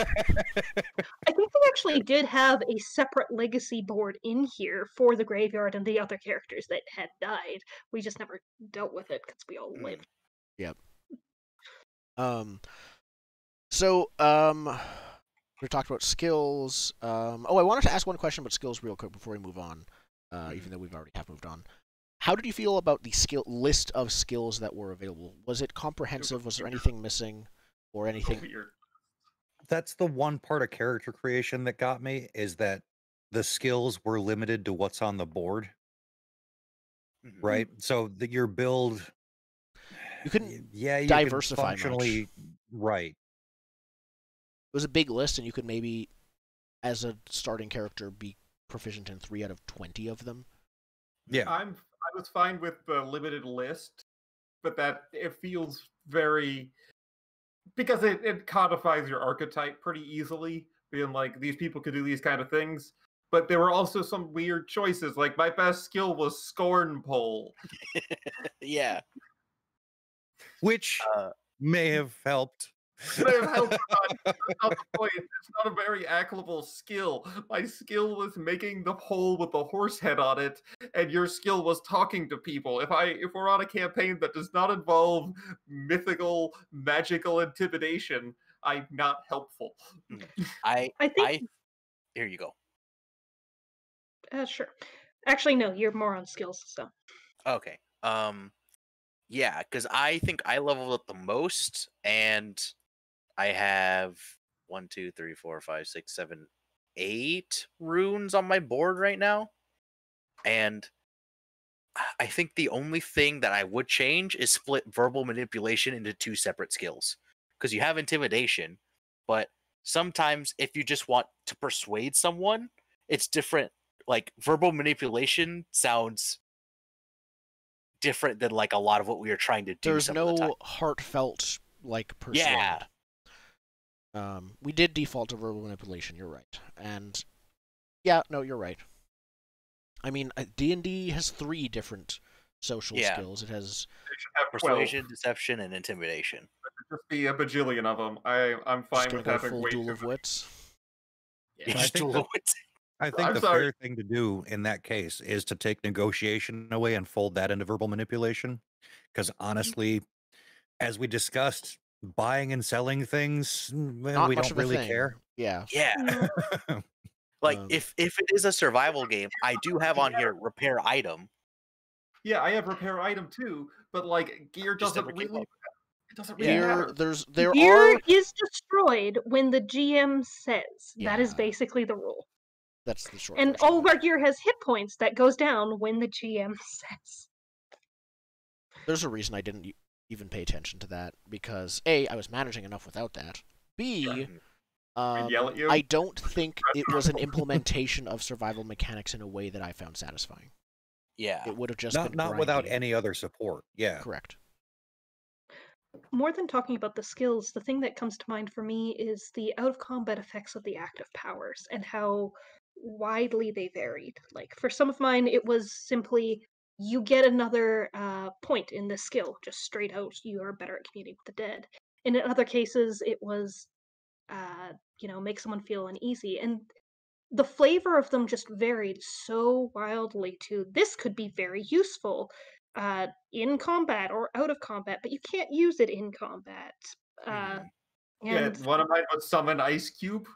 think they actually did have a separate legacy board in here for the graveyard and the other characters that had died. We just never dealt with it because we all lived. We talked about skills. I wanted to ask one question about skills real quick before we move on, even though we've already have moved on. How did you feel about the skill list of skills that were available? Was it comprehensive? Was there anything missing, or anything? weird. That's the one part of character creation that got me, is that the skills were limited to what's on the board, Mhm. right? So that your build, You couldn't. yeah, you diversify can much. functionally, right? It was a big list, and you could maybe, as a starting character, be proficient in 3 out of 20 of them. Yeah, I was fine with the limited list, but that it feels very because it codifies your archetype pretty easily, being like these people could do these kind of things. But there were also some weird choices. Like my best skill was scorn pole. Yeah. which Uh, may have helped Could I have helped or not? That's not the point. It's not a very actionable skill. My skill was making the pole with the horse head on it, and your skill was talking to people. If we're on a campaign that does not involve mythical, magical intimidation, I'm not helpful. I think here you go. sure. Actually, no, you're more on skills, so. Okay. Yeah, because I think I leveled up the most, and I have 1, 2, 3, 4, 5, 6, 7, 8 runes on my board right now. And I think the only thing that I would change is split verbal manipulation into 2 separate skills. Because you have intimidation, but sometimes if you just want to persuade someone, it's different. Like, verbal manipulation sounds different than like a lot of what we were trying to do. There's some of the time. no heartfelt like persuade. Yeah. We did default to verbal manipulation. You're right, and yeah, no, you're right. I mean, D&D has 3 different social skills. It has They should have 12. Persuasion, deception, and intimidation. There should just be a bajillion of them. I'm fine just with gonna go having full way duel too of many. wits. You Yeah. just think do that- it. I think I'm the sorry. fair thing to do in that case is to take negotiation away and fold that into verbal manipulation. Because honestly, as we discussed, buying and selling things, well, Not we much don't of a really thing. care. Yeah. Yeah. No. Like Um, if it is a survival game, I do have on here repair item. Yeah, I have repair item too, but like gear Just doesn't never came really. up. It doesn't really Here, matter. there Gear are. is destroyed when the GM says. That is Yeah. basically the rule. That's the short. And version of all of it. our gear has hit points that goes down when the GM says. There's a reason I didn't even pay attention to that because A, I was managing enough without that. B, We'd yell at you. I don't think it was an implementation of survival mechanics in a way that I found satisfying. Yeah. It would have just been Not without grindy. any other support. Yeah. Correct. More than talking about the skills, the thing that comes to mind for me is the out of combat effects of the active powers and how widely they varied. Like for some of mine, it was simply you get another point in this skill, just straight out. You are better at communing with the dead. And in other cases, it was, make someone feel uneasy. And the flavor of them just varied so wildly to this could be very useful in combat or out of combat, but you can't use it in combat. Mhm. Yeah, And one of mine was summon Ice Cube.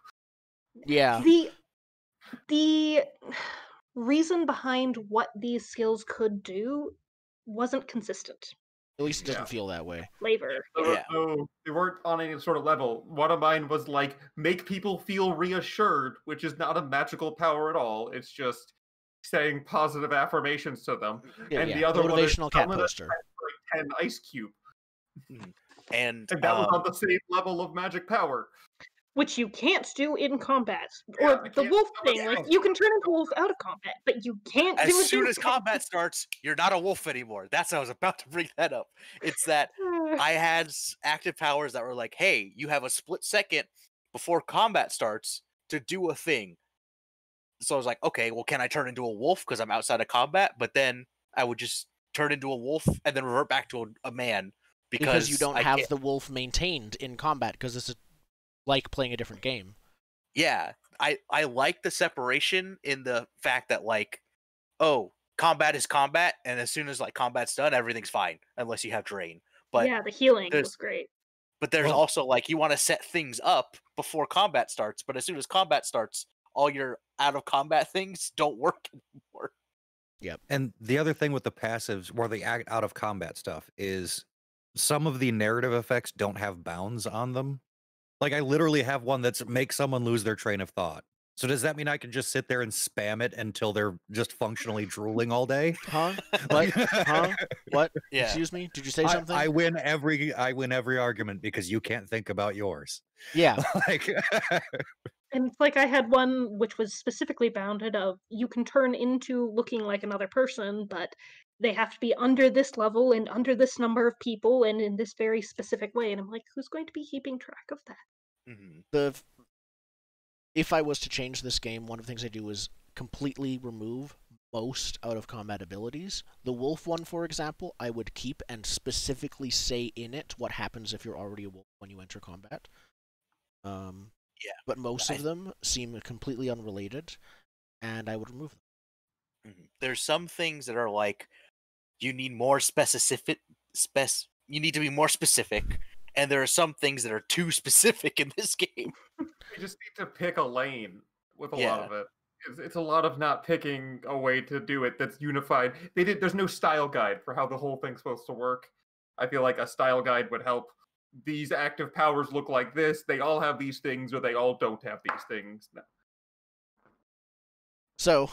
Yeah. the reason behind what these skills could do wasn't consistent. At least it doesn't Yeah. feel that way. Flavor. They weren't on any sort of level. One of mine was like make people feel reassured, which is not a magical power at all. It's just saying positive affirmations to them. Yeah, And yeah. the other one is Motivational cat summon a poster. 10 Ice Cube. And And that was on the same level of magic power. Which you can't do in combat. Yeah, Or I the can't wolf summon thing, a like wolf. you can turn into a wolf out of combat, but you can't as do it soon in as combat starts, you're not a wolf anymore. That's I was about to bring that up. It's that I had active powers that were like, hey, you have a split second before combat starts to do a thing. So I was like, okay, well, can I turn into a wolf because I'm outside of combat? But then I would just turn into a wolf and then revert back to a man Because you don't I have can't- the wolf maintained in combat because this is like playing a different game. Yeah, I like the separation in the fact that like, oh, combat is combat, and as soon as like combat's done, everything's fine unless you have drain. But yeah, the healing there's- was great. But there's Well- also like you want to set things up before combat starts, but as soon as combat starts, all your out of combat things don't work anymore. And the other thing with the passives, or the out of combat stuff, is some of the narrative effects don't have bounds on them. Like I literally have one that's make someone lose their train of thought. So does that mean I can just sit there and spam it until they're just functionally drooling all day? Huh? What? Huh? What? Yeah. Excuse me? Did you say something? I win every argument because you can't think about yours. Yeah. Like And it's like I had one which was specifically bounded of you can turn into looking like another person, but they have to be under this level and under this number of people and in this very specific way. And I'm like, who's going to be keeping track of that? Mhm. If I was to change this game, one of the things I do is completely remove most out of combat abilities. The wolf one, for example, I would keep and specifically say in it what happens if you're already a wolf when you enter combat. Yeah. But most of them seem completely unrelated, and I would remove them. There's some things that are like, you need more you need to be more specific, and there are some things that are too specific in this game. You just need to pick a lane with a lot Yeah. of it. It's a lot of not picking a way to do it that's unified. There's no style guide for how the whole thing's supposed to work. I feel like a style guide would help. These active powers look like this. They all have these things, or they all don't have these things. No. So,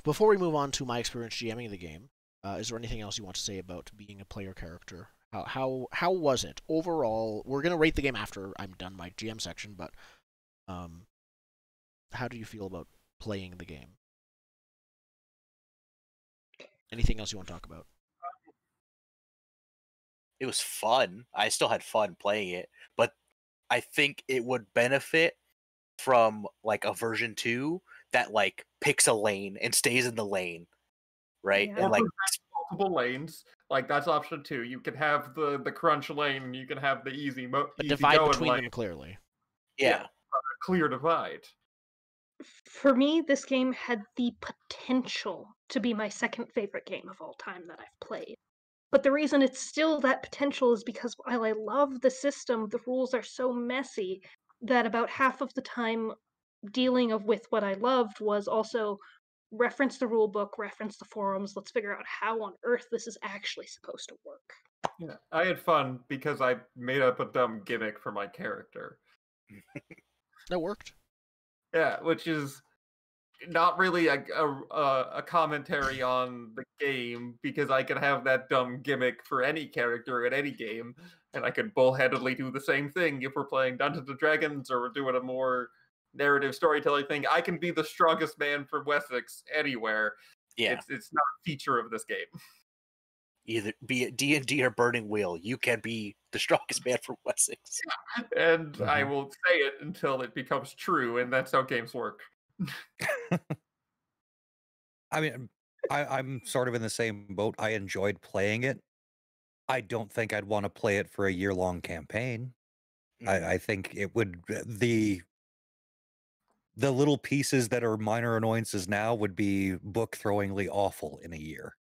before we move on to my experience GMing the game, is there anything else you want to say about being a player character? How was it overall? We're gonna rate the game after I'm done my GM section, but how do you feel about playing the game? Anything else you want to talk about? It was fun. I still had fun playing it, but I think it would benefit from like a version 2 that like picks a lane and stays in the lane, right? Yeah. And Or like multiple lanes. Like that's option 2. You can have the crunch lane, and you can have the easy But easy divide going between lane. them clearly. yeah. Clear divide. For me, this game had the potential to be my second favorite game of all time that I've played. But the reason it's still that potential is because while I love the system, the rules are so messy that about half of the time dealing with what I loved was also reference the rule book, reference the forums, let's figure out how on earth this is actually supposed to work. Yeah, I had fun because I made up a dumb gimmick for my character. That worked. Yeah, which is not really a commentary on the game, because I could have that dumb gimmick for any character in any game, and I could bullheadedly do the same thing if we're playing Dungeons and Dragons or we're doing a more narrative storytelling thing. I can be the strongest man from Wessex anywhere. Yeah. It's not a feature of this game. Either be it D&D or Burning Wheel, you can be the strongest man from Wessex. And I will say it until it becomes true, and that's how games work. I mean, I'm sort of in the same boat. I enjoyed playing it. I don't think I'd want to play it for a year-long campaign. I think it would the little pieces that are minor annoyances now would be book-throwingly awful in a year.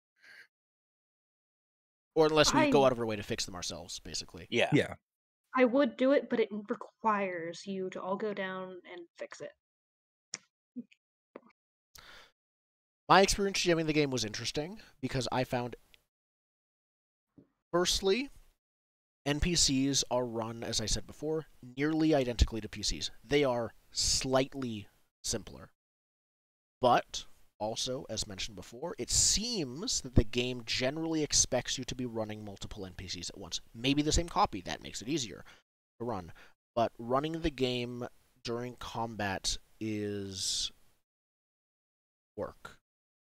Or unless we go I- out of our way to fix them ourselves, basically. Yeah. Yeah. I would do it, but it requires you to all go down and fix it. My experience GMing the game was interesting because I found, firstly, NPCs are run, as I said before, nearly identically to PCs. They are slightly simpler. But, also, as mentioned before, it seems that the game generally expects you to be running multiple NPCs at once. Maybe the same copy, that makes it easier to run. But running the game during combat is work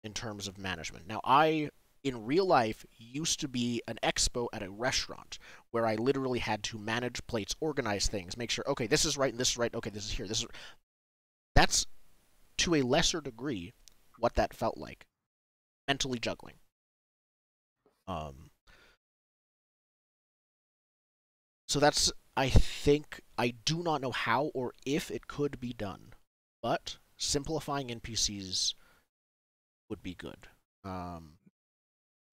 in terms of management. Now, I, in real life, used to be an expo at a restaurant where I literally had to manage plates, organize things, make sure, okay, this is right and this is right, okay, this is here, this is... That's, to a lesser degree, what that felt like. Mentally juggling. So that's, I think, I do not know how or if it could be done, but simplifying NPCs would be good.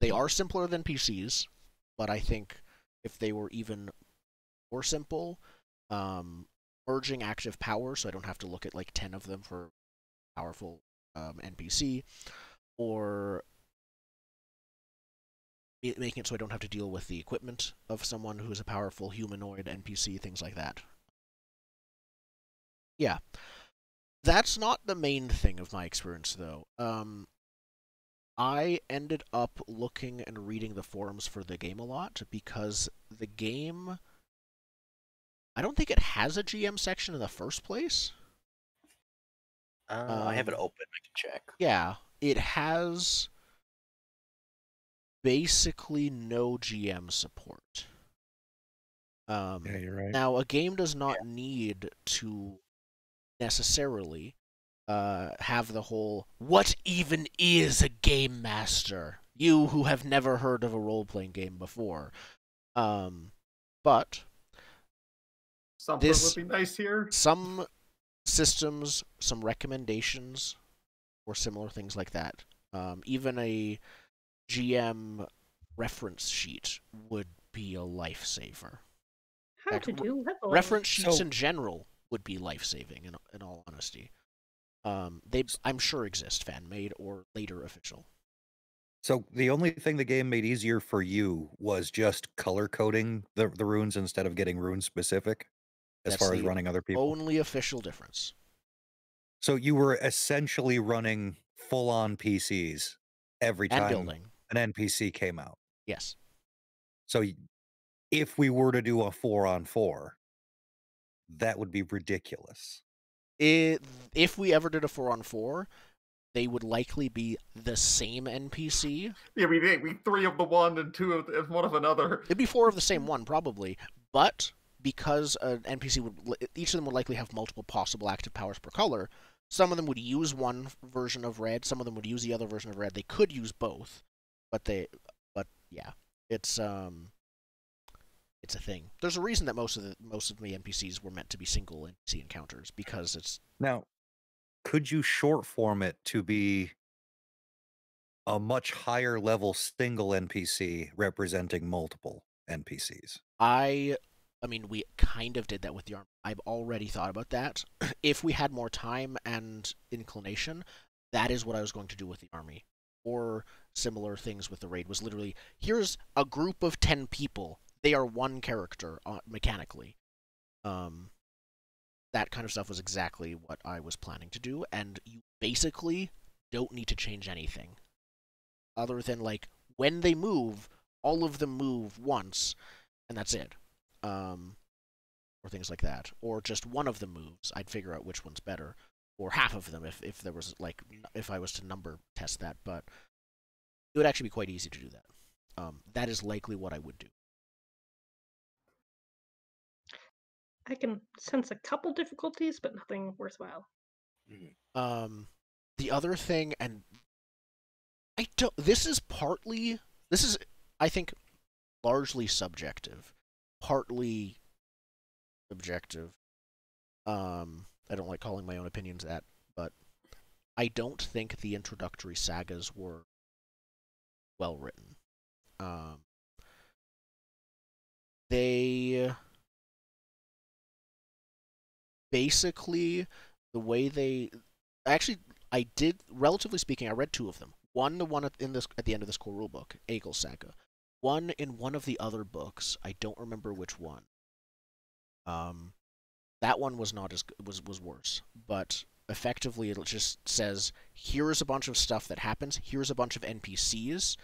They are simpler than PCs, but I think if they were even more simple, merging active power, so I don't have to look at like 10 of them for powerful NPC, or making it so I don't have to deal with the equipment of someone who's a powerful humanoid NPC, things like that. Yeah. That's not the main thing of my experience, though. I ended up looking and reading the forums for the game a lot because the game, I don't think it has a GM section in the first place. I have it open. I can check. Yeah, it has basically no GM support. Yeah, you're right. Now, a game does not need to necessarily have the whole, what even is a game master? You who have never heard of a role-playing game before. But Something would be nice here. some systems, some recommendations, or similar things like that. Even a GM reference sheet would be a lifesaver. How to do leveling. Reference sheets in general would be life-saving, in all honesty. They, I'm sure, exist, fan-made or later official. So the only thing the game made easier for you was just color coding the runes instead of getting rune specific, as That's far as the running other people. only official difference. So you were essentially running full-on PCs every And time building. an NPC came out. Yes. So if we were to do a 4-on-4, that would be ridiculous. If we ever did a 4-on-4, they would likely be the same NPC. Yeah, we 3 of the one and 2 of one of another. It'd be 4 of the same one, probably. But because an NPC each of them would likely have multiple possible active powers per color, some of them would use one version of red, some of them would use the other version of red. They could use both, but yeah, it's a thing. There's a reason that most of the NPCs were meant to be single NPC encounters, because it's... Now, could you short form it to be a much higher level single NPC representing multiple NPCs? I mean, we kind of did that with the army. I've already thought about that. If we had more time and inclination, that is what I was going to do with the army. Or similar things with the raid, was literally, here's a group of 10 people. They are one character, mechanically. That kind of stuff was exactly what I was planning to do, and you basically don't need to change anything. Other than, like, when they move, all of them move once, and that's it. Or things like that. Or just one of them moves. I'd figure out which one's better. Or half of them, if there was, like, if I was to number test that. But it would actually be quite easy to do that. That is likely what I would do. I can sense a couple difficulties, but nothing worthwhile. The other thing, and this is, I think, largely subjective, partly objective. I don't like calling my own opinions that, but I don't think the introductory sagas were well written. They basically, the way they... Actually, I did, relatively speaking, I read 2 of them. The one at the end of this core rulebook, Egil Saga. One in one of the other books. I don't remember which one. That one was not as was worse, but effectively it just says, here's a bunch of stuff that happens. Here's a bunch of NPCs.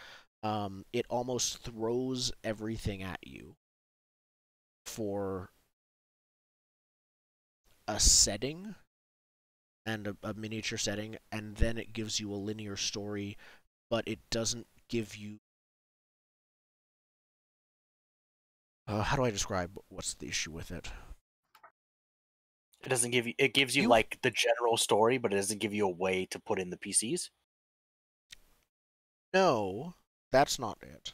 It almost throws everything at you for a setting and a miniature setting, and then it gives you a linear story, but it doesn't give you... how do I describe what's the issue with it? It doesn't give you... It gives you, like, the general story, but it doesn't give you a way to put in the PCs? No, that's not it.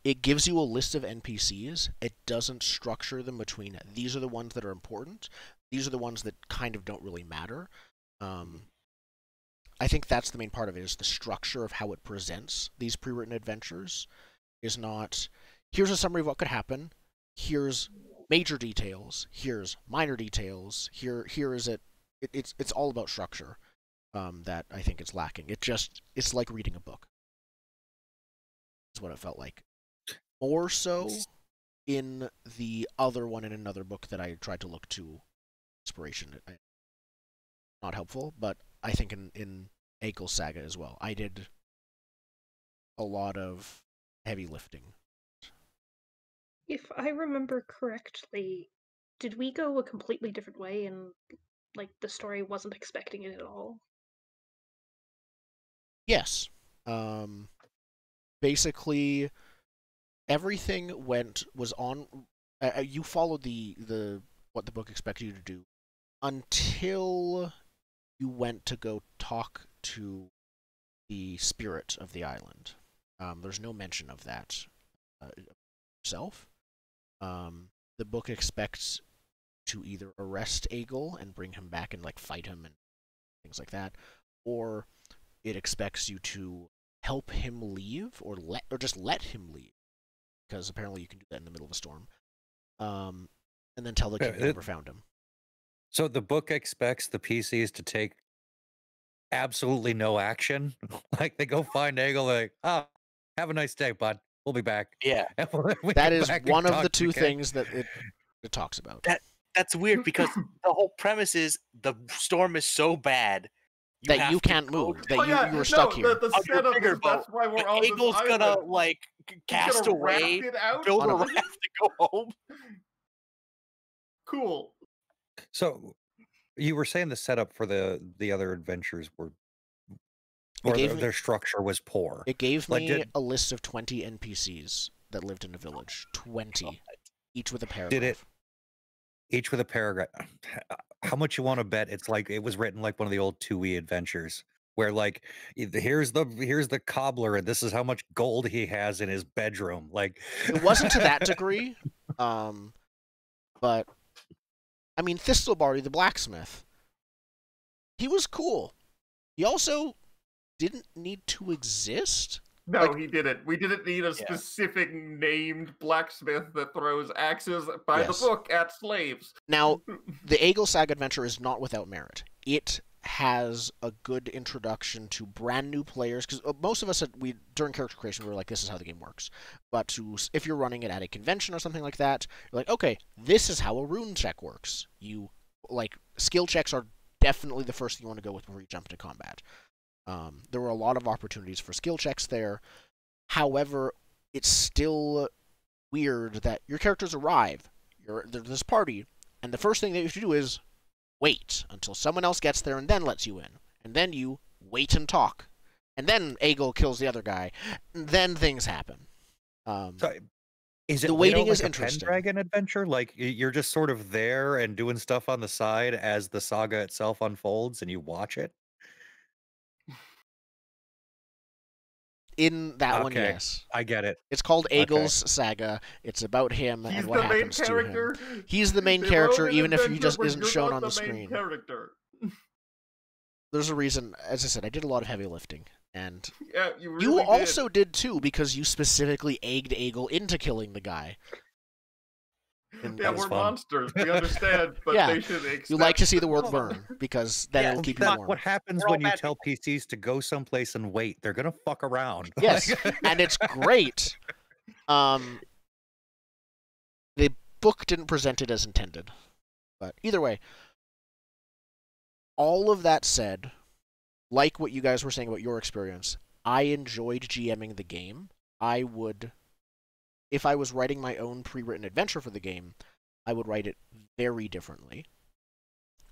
It gives you a list of NPCs. It doesn't structure them between, these are the ones that are important, these are the ones that kind of don't really matter. I think that's the main part of it, is the structure of how it presents these pre-written adventures is not, here's a summary of what could happen, here's major details, here's minor details, here is it. It's all about structure that I think it's lacking. It's like reading a book. That's what it felt like. More so in the other one in another book that I tried to look to inspiration. Not helpful, but I think in Egil Saga as well, I did a lot of heavy lifting. If I remember correctly, did we go a completely different way and, like, the story wasn't expecting it at all? Yes. Basically, everything was on. You followed the what the book expected you to do until you went to go talk to the spirit of the island. There's no mention of that yourself. The book expects to either arrest Aegil and bring him back and like fight him and things like that, or it expects you to help him leave or just let him leave, because apparently you can do that in the middle of a storm. And then tell the king you never found him. So the book expects the PCs to take absolutely no action. Like they go find Aegil, like, oh, have a nice day, bud. We'll be back. Yeah. That is one of the two things that it talks about. That's weird because the whole premise is the storm is so bad that you can't move. That you were stuck here. The setup is that's why we're on Aegil's this gonna island. like cast away, build a raft to go home. Cool. So you were saying the setup for the other adventures were, or their structure was poor. It gave me a list of 20 NPCs that lived in a village. 20, each with a paragraph. Each with a paragraph. How much you want to bet it's like it was written like one of the old 2E adventures where like here's the cobbler and this is how much gold he has in his bedroom. Like it wasn't to that degree, but I mean Thistlebarty the blacksmith, he was cool. He also didn't need to exist. No, he didn't. We didn't need a specific named blacksmith that throws axes by the book at slaves. Now, the Aegil Saga adventure is not without merit. It has a good introduction to brand new players, because most of us, during character creation, we were like, this is how the game works. But if you're running it at a convention or something like that, you're like, okay, this is how a rune check works. Skill checks are definitely the first thing you want to go with before you jump into combat. There were a lot of opportunities for skill checks there. However, it's still weird that your characters arrive, there's this party, and the first thing that you have to do is wait until someone else gets there and then lets you in. And then you wait and talk. And then Aegil kills the other guy. And then things happen. Is it the waiting like is a interesting. Pendragon adventure? Like you're just sort of there and doing stuff on the side as the saga itself unfolds and you watch it? In that one, yes. I get it. It's called Aegil's Saga. It's about him and what happens to him. He's the main character, even if he just isn't shown on the screen. There's a reason. As I said, I did a lot of heavy lifting. And yeah, you also did too, because you specifically egged Aegil into killing the guy. And yeah, we're monsters. We understand, but they should expect... You like to see the world burn, because then it'll keep you warm. What happens when you tell PCs to go someplace and wait? They're gonna fuck around. Yes, and it's great. The book didn't present it as intended. But either way, all of that said, like what you guys were saying about your experience, I enjoyed GMing the game. I would... If I was writing my own pre-written adventure for the game, I would write it very differently.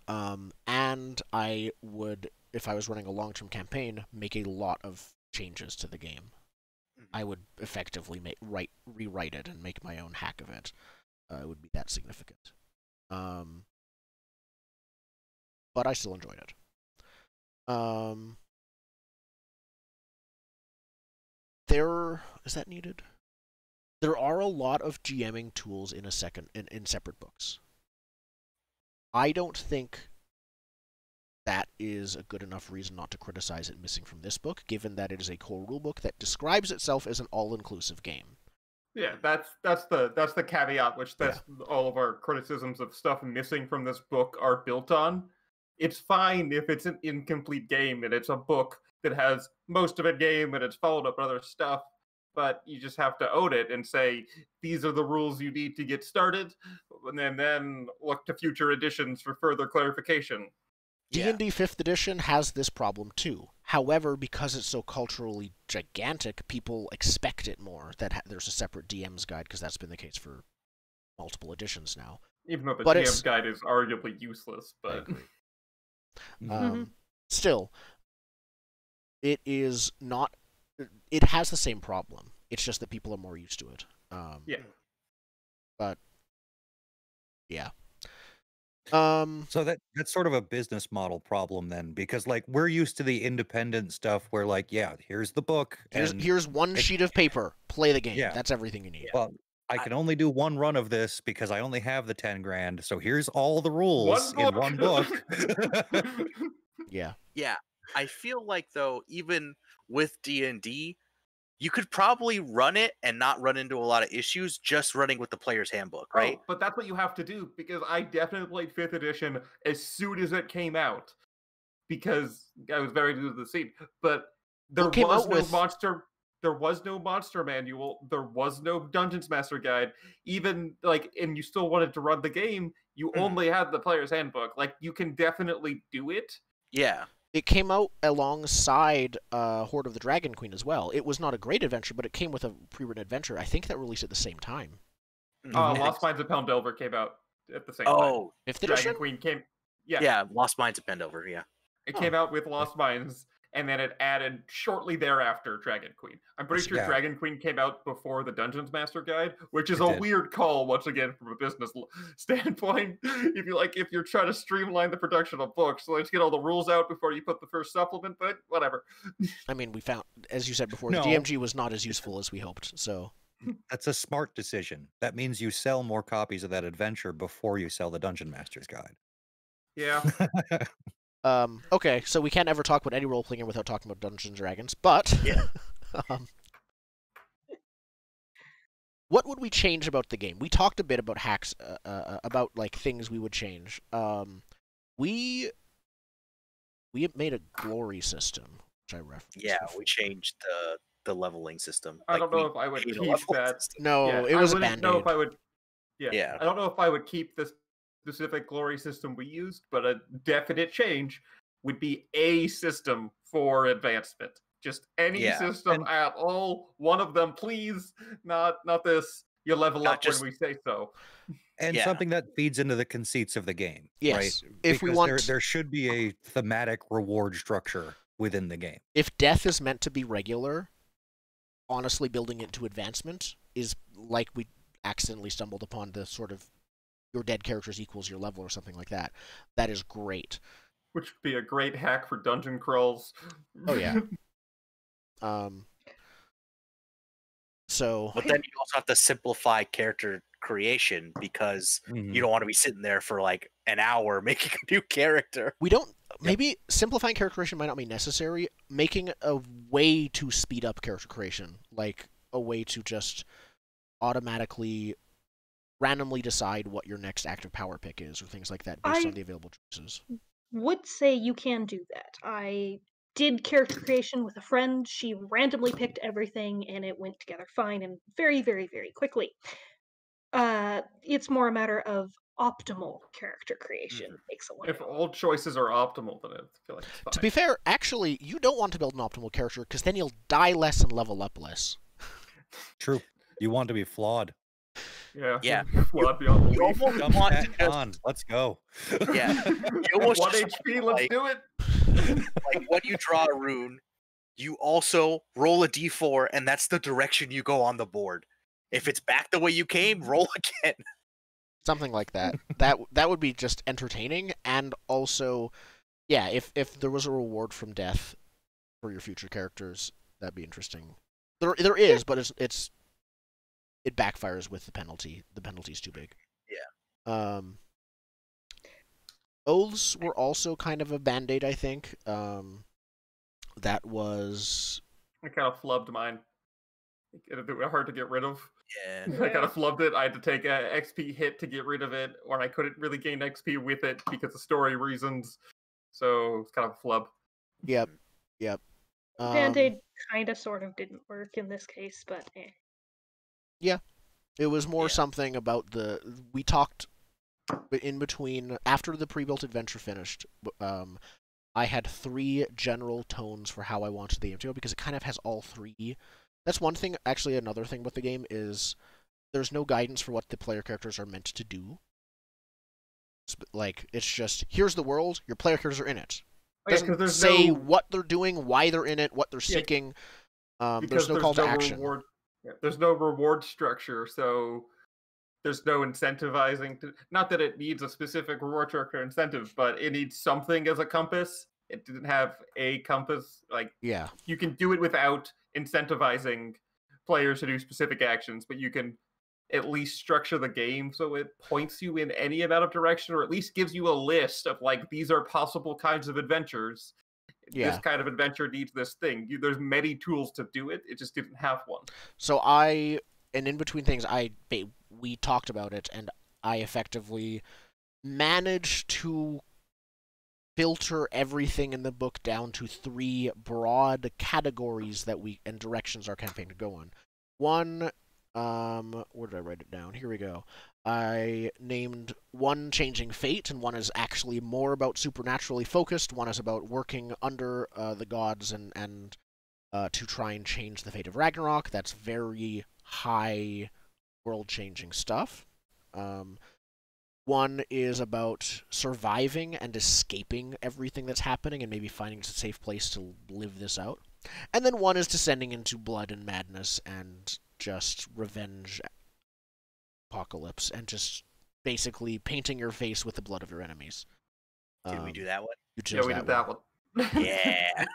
And I would, if I was running a long-term campaign, make a lot of changes to the game. I would effectively rewrite it and make my own hack of it. It would be that significant. But I still enjoyed it. Is that needed? There are a lot of GMing tools in separate books. I don't think that is a good enough reason not to criticize it missing from this book, given that it is a core rulebook that describes itself as an all-inclusive game. Yeah, that's the caveat, which all of our criticisms of stuff missing from this book are built on. It's fine if it's an incomplete game and it's a book that has most of a game and it's followed up with other stuff. But you just have to own it and say, these are the rules you need to get started, and then look to future editions for further clarification. D&D 5th edition has this problem too. However, because it's so culturally gigantic, people expect it more, that there's a separate DM's guide, because that's been the case for multiple editions now. Even though the DM's guide is arguably useless, but... Still, it is not... It has the same problem. It's just that people are more used to it. Yeah. But, yeah. So that's sort of a business model problem then, because like we're used to the independent stuff where like, yeah, here's the book and here's one sheet of paper. Play the game. Yeah. That's everything you need. well, I can only do one run of this because I only have the 10 grand. So here's all the rules in one book. Yeah. Yeah, I feel like though, even with D&D, you could probably run it and not run into a lot of issues just running with the player's handbook, right? Oh, but that's what you have to do, because I definitely played 5th edition as soon as it came out, because I was very new to the scene. But there came was out no with- monster. There was no monster manual. There was no Dungeons Master guide. Even like, and you still wanted to run the game. You only had the player's handbook. Like, you can definitely do it. Yeah. It came out alongside Horde of the Dragon Queen as well. It was not a great adventure, but it came with a pre-written adventure. I think that released at the same time. Lost Mines of Peldelver came out at the same time. Oh, 5th Dragon edition? Queen came. yeah, Lost Mines of Pendover, yeah. It came out with Lost Mines, and then it added shortly thereafter Dragon Queen. I'm pretty sure Yeah. Dragon Queen came out before the Dungeons Master Guide, which is It a did. weird call once again from a business standpoint. If you're trying to streamline the production of books, let's get all the rules out before you put the first supplement. But whatever. I mean, we found, as you said before, No. the DMG was not as useful as we hoped. So That's a smart decision. That means you sell more copies of that adventure before you sell the Dungeon Master's Guide. Yeah. okay, so we can't ever talk about any role-playing game without talking about Dungeons and Dragons, but Yeah. what would we change about the game? We talked a bit about hacks, about like things we would change. We made a glory system, which I referenced. Yeah, before. we changed the leveling system. I don't know we if I would made a keep leveling that. system. No, Yeah, it was I a wouldn't know if band-aid. I would. Yeah. I don't know if I would keep the specific glory system we used, but a definite change would be a system for advancement. Just any Yeah, system and- at all. One of them, please. Not this. You level Not up just- when we say so. And Yeah. something that feeds into the conceits of the game. Yes, Right? if we Because want- there should be a thematic reward structure within the game. If death is meant to be regular, honestly building it to advancement is like we accidentally stumbled upon the sort of your dead characters equals your level or something like that. That is great. Which would be a great hack for dungeon crawls. Oh, yeah. So But then you also have to simplify character creation because Mhm. you don't want to be sitting there for like an hour making a new character. we don't. Maybe simplifying character creation might not be necessary. Making a way to speed up character creation, like a way to just automatically, randomly decide what your next active power pick is, or things like that, based I- on the available choices. Would say you can do that. I did character creation with a friend. She randomly picked everything and it went together fine and very, very, very quickly. It's more a matter of optimal character creation takes a while. If all choices are optimal, then I feel like it's fine. To be fair, actually, you don't want to build an optimal character because then you'll die less and level up less. True. You want to be flawed. Yeah. Yeah. Flawed beyond You belief. almost Dump want that to just, on. Let's go. yeah, you almost 1 just HP, let's like- do it. like when you draw a rune, you also roll a d4, and that's the direction you go on the board. If it's back the way you came, roll again. Something like that. that would be just entertaining, and also, yeah, if there was a reward from death for your future characters, that'd be interesting. There is, but it backfires with the penalty. The penalty's too big. Yeah. Oaths were also kind of a band-aid, I think. That was I kind of flubbed mine. They were hard to get rid of. Yeah. I kind of flubbed it. I had to take a XP hit to get rid of it, or I couldn't really gain XP with it because of story reasons. So it's kind of a flub. Yep. Band-Aid kind of sort of didn't work in this case, but eh. It was more Yeah. something about we talked in between after the pre-built adventure finished. I had 3 general tones for how I wanted the game to go because it kind of has all 3. That's one thing. Actually, another thing with the game is there's no guidance for what the player characters are meant to do. Like, it's just, here's the world, your player characters are in it. Oh, yeah, Doesn't 'cause there's say no, what they're doing, why they're in it, what they're Yeah, seeking. because There's no call to action. Reward, there's no reward structure, so there's no incentivizing to, not that it needs a specific reward tracker incentive, but it needs something as a compass. It didn't have a compass. Like, Yeah. you can do it without incentivizing players to do specific actions, but you can at least structure the game so it points you in any amount of direction, or at least gives you a list of, like, these are possible kinds of adventures. Yeah. This kind of adventure needs this thing. There's many tools to do it. It just didn't have one. So and in between things, we talked about it, and I effectively managed to filter everything in the book down to 3 broad categories and directions our campaign could go on. One, where did I write it down? Here we go. I named one changing fate, and one is actually more about supernaturally focused. One is about working under the gods and to try and change the fate of Ragnarok. That's very high world-changing stuff. One is about surviving and escaping everything that's happening and maybe finding a safe place to live this out. And then one is descending into blood and madness and just revenge apocalypse and just basically painting your face with the blood of your enemies. Did we do that one? You chose Yeah, we did that one. Yeah.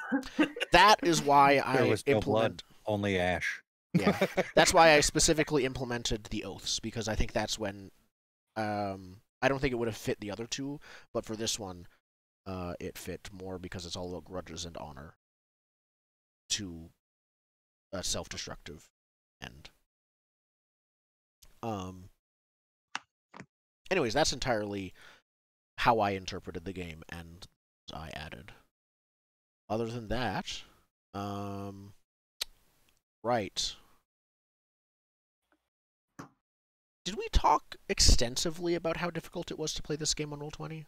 That is why There I was no blood, only ash. Yeah, that's why I specifically implemented the oaths, because I think that's when I don't think it would have fit the other two, but for this one, it fit more because it's all about grudges and honor to a self-destructive end. Anyways, that's entirely how I interpreted the game, and I added. Other than that, right. Did we talk extensively about how difficult it was to play this game on Roll20?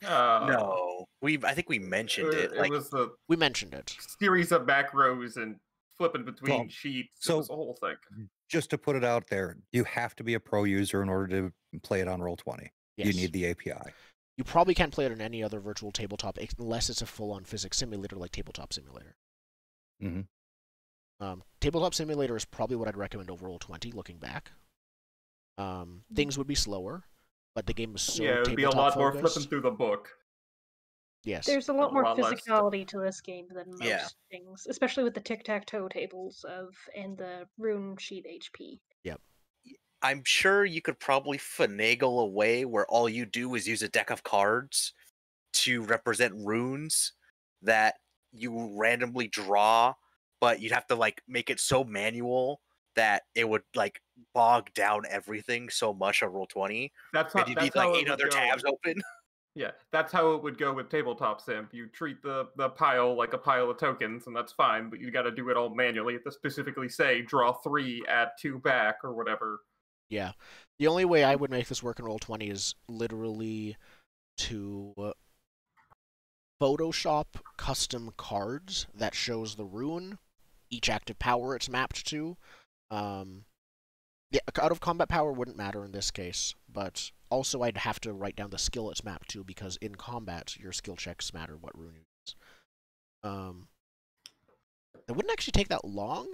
No, I think we mentioned it. It was a We mentioned it. series of macros and flipping between Well, sheets. so- It was a whole thing. Just to put it out there, you have to be a pro user in order to play it on Roll20. Yes. You need the API. You probably can't play it on any other virtual tabletop unless it's a full-on physics simulator like Tabletop Simulator. Mm-hmm. Tabletop Simulator is probably what I'd recommend over Roll20, looking back. Things would be slower, but the game was so Yeah, it would be a lot more flipping through the book. Yes. There's a lot more lot less physicality to this game than most Yeah. things, especially with the tic-tac-toe tables and the rune sheet HP. I'm sure you could probably finagle a way where all you do is use a deck of cards to represent runes that you randomly draw, but you'd have to like make it so manual that it would like bog down everything so much on Roll20. That's how, And you'd that's need how like it 8 would other go. tabs open. Yeah, that's how it would go with Tabletop Simp. You treat the pile like a pile of tokens, and that's fine, but you got to do it all manually. You have to specifically say, draw 3, add 2 back, or whatever. Yeah. The only way I would make this work in Roll20 is literally to Photoshop custom cards that shows the rune, each active power it's mapped to. Yeah, out of combat power wouldn't matter in this case, but also I'd have to write down the skill it's mapped to, because in combat your skill checks matter what rune you use. It wouldn't actually take that long,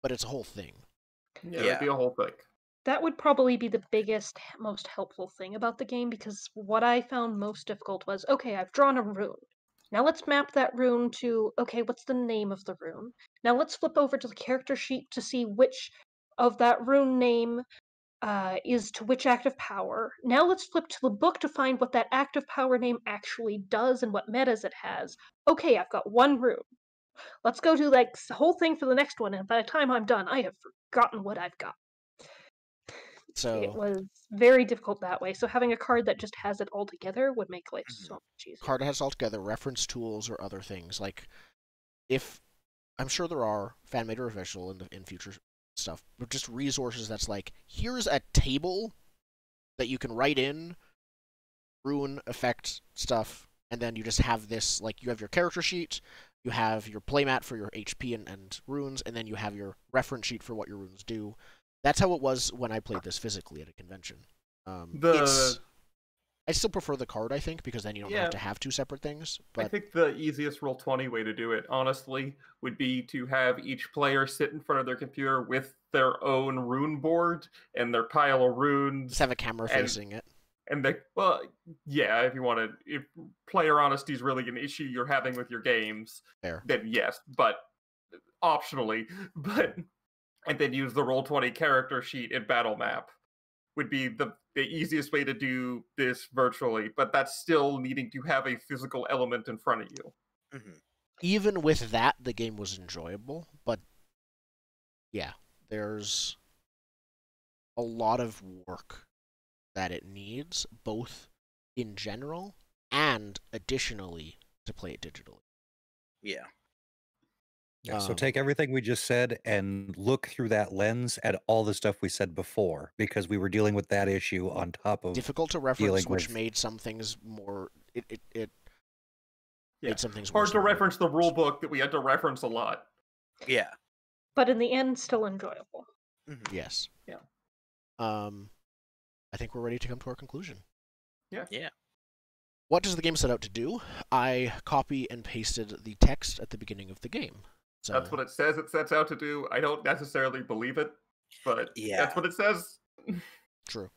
but it's a whole thing. Yeah, it'd be a whole thing. That would probably be the biggest, most helpful thing about the game, because what I found most difficult was, okay, I've drawn a rune. Now let's map that rune to, okay, what's the name of the rune? Now let's flip over to the character sheet to see which of that rune name is to which active power. Now let's flip to the book to find what that active power name actually does and what metas it has. Okay, I've got one rune. Let's go do like the whole thing for the next one, and by the time I'm done, I have forgotten what I've got. So It was very difficult that way. So having a card that just has it all together would make life so much easier. card has all together reference tools or other things. Like, if I'm sure there are fan-made or official in future stuff, but just resources that's like, here's a table that you can write in rune effect stuff, and then you just have this, like, you have your character sheet, you have your playmat for your HP and runes, and then you have your reference sheet for what your runes do. That's how it was when I played this physically at a convention. I still prefer the card, I think, because then you don't Yeah. have to have two separate things. I But think the easiest Roll20 way to do it, honestly, would be to have each player sit in front of their computer with their own rune board and their pile of runes. just have a camera and- facing it. And they, well, yeah, if you want to, if player honesty is really an issue you're having with your games, Fair. then yes, but optionally, and then use the Roll20 character sheet in Battle Map would be the easiest way to do this virtually, but that's still needing to have a physical element in front of you. Mhm. Even with that, the game was enjoyable. But yeah, there's a lot of work that it needs, both in general and additionally to play it digitally. Yeah. Yeah, so Um, take everything we just said and look through that lens at all the stuff we said before, because we were dealing with that issue on top of Difficult to reference, dealing which with- made some things more. It Yeah. made some things Hard worse to than they reference the were. rule book that we had to reference a lot. Yeah. But in the end, still enjoyable. Mhm. Yes. Yeah. I think we're ready to come to our conclusion. Yeah. Yeah. What does the game set out to do? I copy and pasted the text at the beginning of the game. So That's what it says it sets out to do. I don't necessarily believe it, but Yeah. that's what it says. True.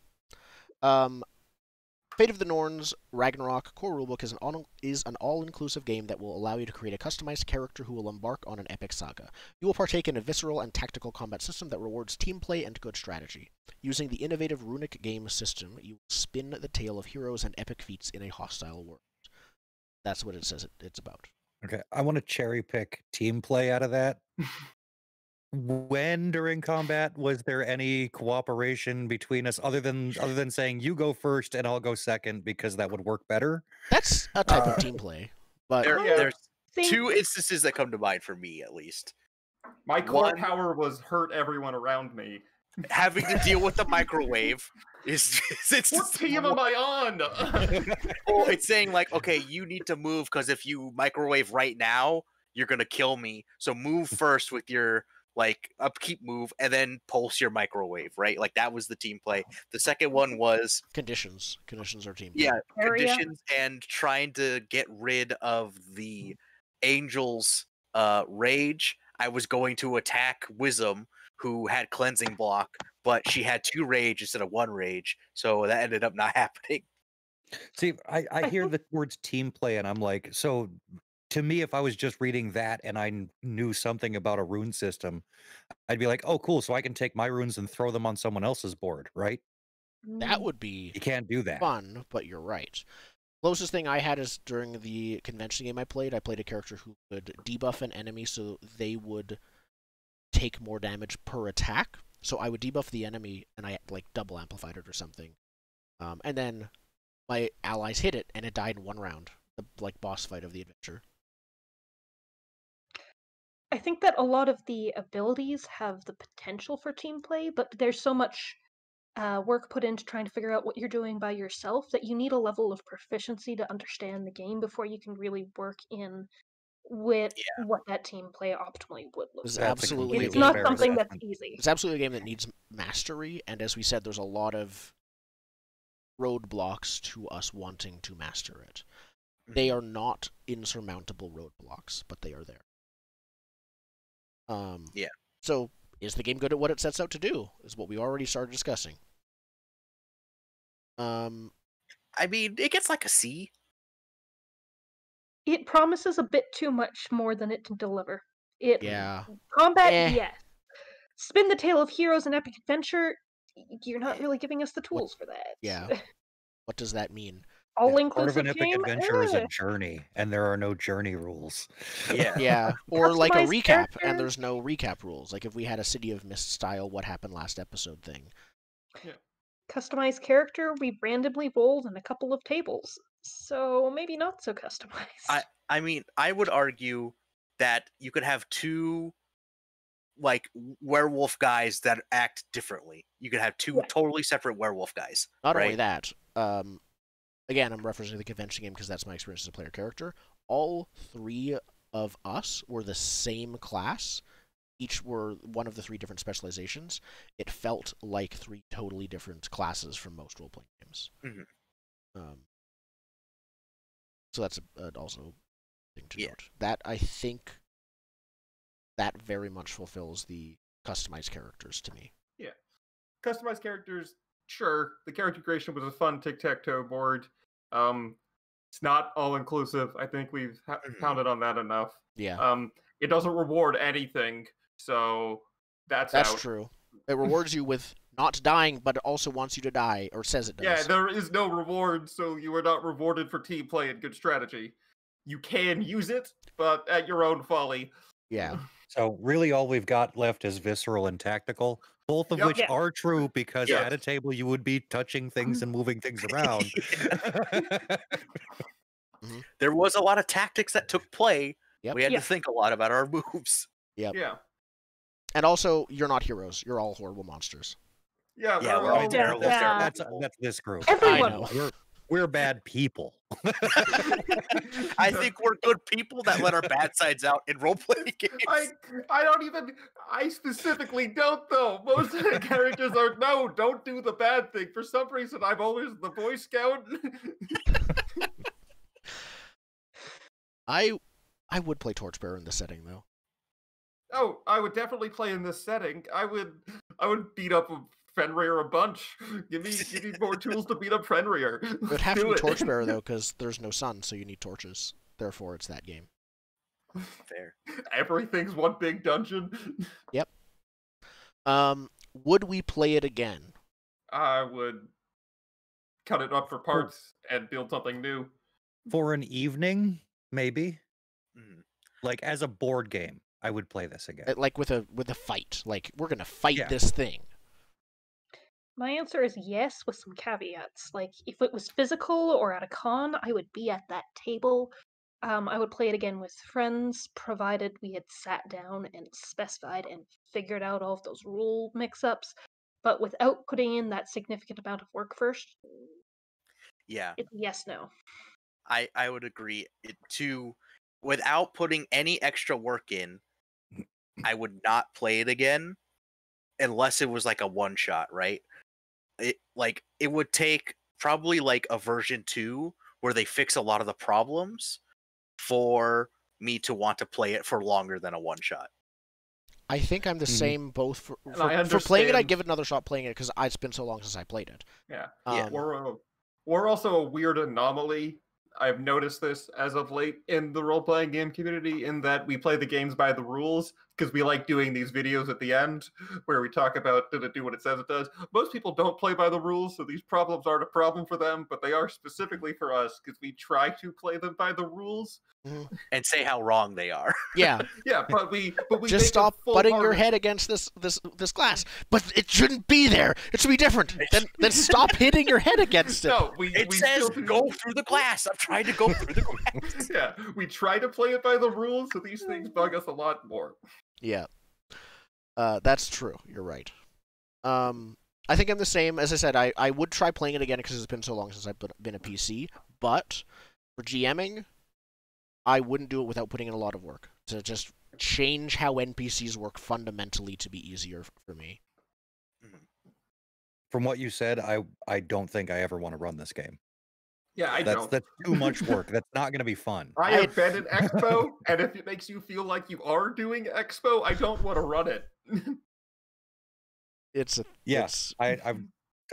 Fate of the Norns Ragnarok core rulebook is an all-inclusive game that will allow you to create a customized character who will embark on an epic saga. You will partake in a visceral and tactical combat system that rewards team play and good strategy. Using the innovative runic game system, you will spin the tale of heroes and epic feats in a hostile world. That's what it says it's about. Okay, I want to cherry pick team play out of that. When during combat was there any cooperation between us other than saying you go first and I'll go second because that would work better? That's a type of team play, but Yeah. There's Think- two instances that come to mind for me, at least. My core One- power was hurt everyone around me. Having to deal with the microwave is it's What team am I on? Well, it's saying like, okay, you need to move because if you microwave right now, you're gonna kill me. So move first with your like upkeep move, and then pulse your microwave. Right, like that was the team play. The second one was conditions are team play. yeah, Area. conditions and trying to get rid of the angel's rage. I was going to attack Wisdom, who had cleansing block, but she had 2 rage instead of 1 rage, so that ended up not happening. See, I hear think- the words team play and I'm like, so to me, if I was just reading that and I knew something about a rune system, I'd be like, oh, cool. So I can take my runes and throw them on someone else's board, right? That would be You can't do that. fun, but you're right. Closest thing I had is during the convention game I played a character who could debuff an enemy so they would take more damage per attack. So I would debuff the enemy and I like double amplified it or something. And then my allies hit it and it died in 1 round. The like boss fight of the adventure. I think that a lot of the abilities have the potential for team play, but there's so much work put into trying to figure out what you're doing by yourself that you need a level of proficiency to understand the game before you can really work in with what that team play optimally would look It's like. That's a absolutely completely It's not fair something that's assessment. easy. It's absolutely a game that needs mastery, and as we said, there's a lot of roadblocks to us wanting to master it. They are not insurmountable roadblocks, but they are there. Yeah. So, is the game good at what it sets out to do? Is what we already started discussing. I mean, it gets like a C. It promises a bit too much more than it can deliver. Yeah. Combat, Eh. yes. Spin the tale of heroes and epic adventure, you're not really giving us the tools for that. Yeah. What does that mean? All Part of inclusive an epic game. adventure is a journey, and there are no journey rules. Yeah. Yeah, or like a Customized recap, character. and there's no recap rules. Like if we had a City of Mist style what happened last episode thing. Customized character, we randomly rolled in a couple of tables. So maybe not so customized. I mean, I would argue that you could have 2 like werewolf guys that act differently. You could have 2 Yeah. totally separate werewolf guys. Not only right? that, again, I'm referencing the convention game because that's my experience as a player character. All 3 of us were the same class. Each were one of the 3 different specializations. It felt like 3 totally different classes from most role-playing games. Mhm. So that's also a thing to Yeah. note. That I think that very much fulfills the customized characters to me. Yeah. Customized characters, sure. The character creation was a fun tic-tac-toe board. It's not all-inclusive. I think we've pounded on that enough. Yeah, It doesn't reward anything, so that's that's out. true. It rewards you with not dying, but it also wants you to die, or says it does. Yeah, there is no reward, so you are not rewarded for team play and good strategy. You can use it, but at your own folly. Yeah. So really all we've got left is visceral and tactical, both of Yep. which Yeah. are true because Yeah. at a table you would be touching things and moving things around. There was a lot of tactics that took play. Yep. We had Yeah. to think a lot about our moves. Yep. Yeah. And also, you're not heroes. You're all horrible monsters. Yeah, Yeah, we're we're all all terrible. Yeah. That's this group. Everyone. I know. We're bad people. I think we're good people that let our bad sides out in role-playing games. I specifically don't though. Most of the characters are no, don't do the bad thing. For some reason I'm always the Boy Scout. I would play Torchbearer in this setting though. Oh, I would definitely play in this setting. I would beat up Fenrir a bunch. Give me more tools to beat up Fenrir. It would have to Do be it. Torchbearer though, because there's no sun, so you need torches. Therefore, it's that game. Fair. Everything's one big dungeon. Would we play it again? I would cut it up for parts and build something new. For an evening, maybe. Mhm. Like as a board game, I would play this again. Like with a fight. Like we're gonna fight Yeah. this thing. My answer is yes, with some caveats. Like, if it was physical or at a con, I would be at that table. I would play it again with friends, provided we had sat down and specified and figured out all of those rule mix-ups. But without putting in that significant amount of work first, Yeah, it's yes, no. I would agree. Without putting any extra work in, I would not play it again unless it was like a one shot, right? It would take probably like a version 2 where they fix a lot of the problems for me to want to play it for longer than a one shot. I think I'm the Mhm. same both for And I for playing it. I'd understand- give it another shot playing it because it's been so long since I played it. Yeah. Yeah. We're also a weird anomaly. I've noticed this as of late in the role-playing game community, in that we play the games by the rules because we like doing these videos at the end where we talk about did it do what it says it does. Most people don't play by the rules, so these problems aren't a problem for them, but they are specifically for us because we try to play them by the rules. And say how wrong they are. Yeah, Yeah, but we just make stop a butting your full-hearted- head against this glass. But it shouldn't be there. It should be different. Then stop hitting your head against it. No, we It we says still- go through the glass. I'm trying to go through the glass. Yeah, we try to play it by the rules, so these things bug us a lot more. Yeah, that's true. You're right. I think I'm the same. As I said, I would try playing it again because it's been so long since I've been a PC. But for GMing, I wouldn't do it without putting in a lot of work to just change how NPCs work fundamentally to be easier for me. From what you said, I don't think I ever want to run this game. Yeah, I don't. That's too much work. That's not going to be fun. I have been in Expo, and if it makes you feel like you are doing Expo, I don't want to run it. It's a Yeah, it's-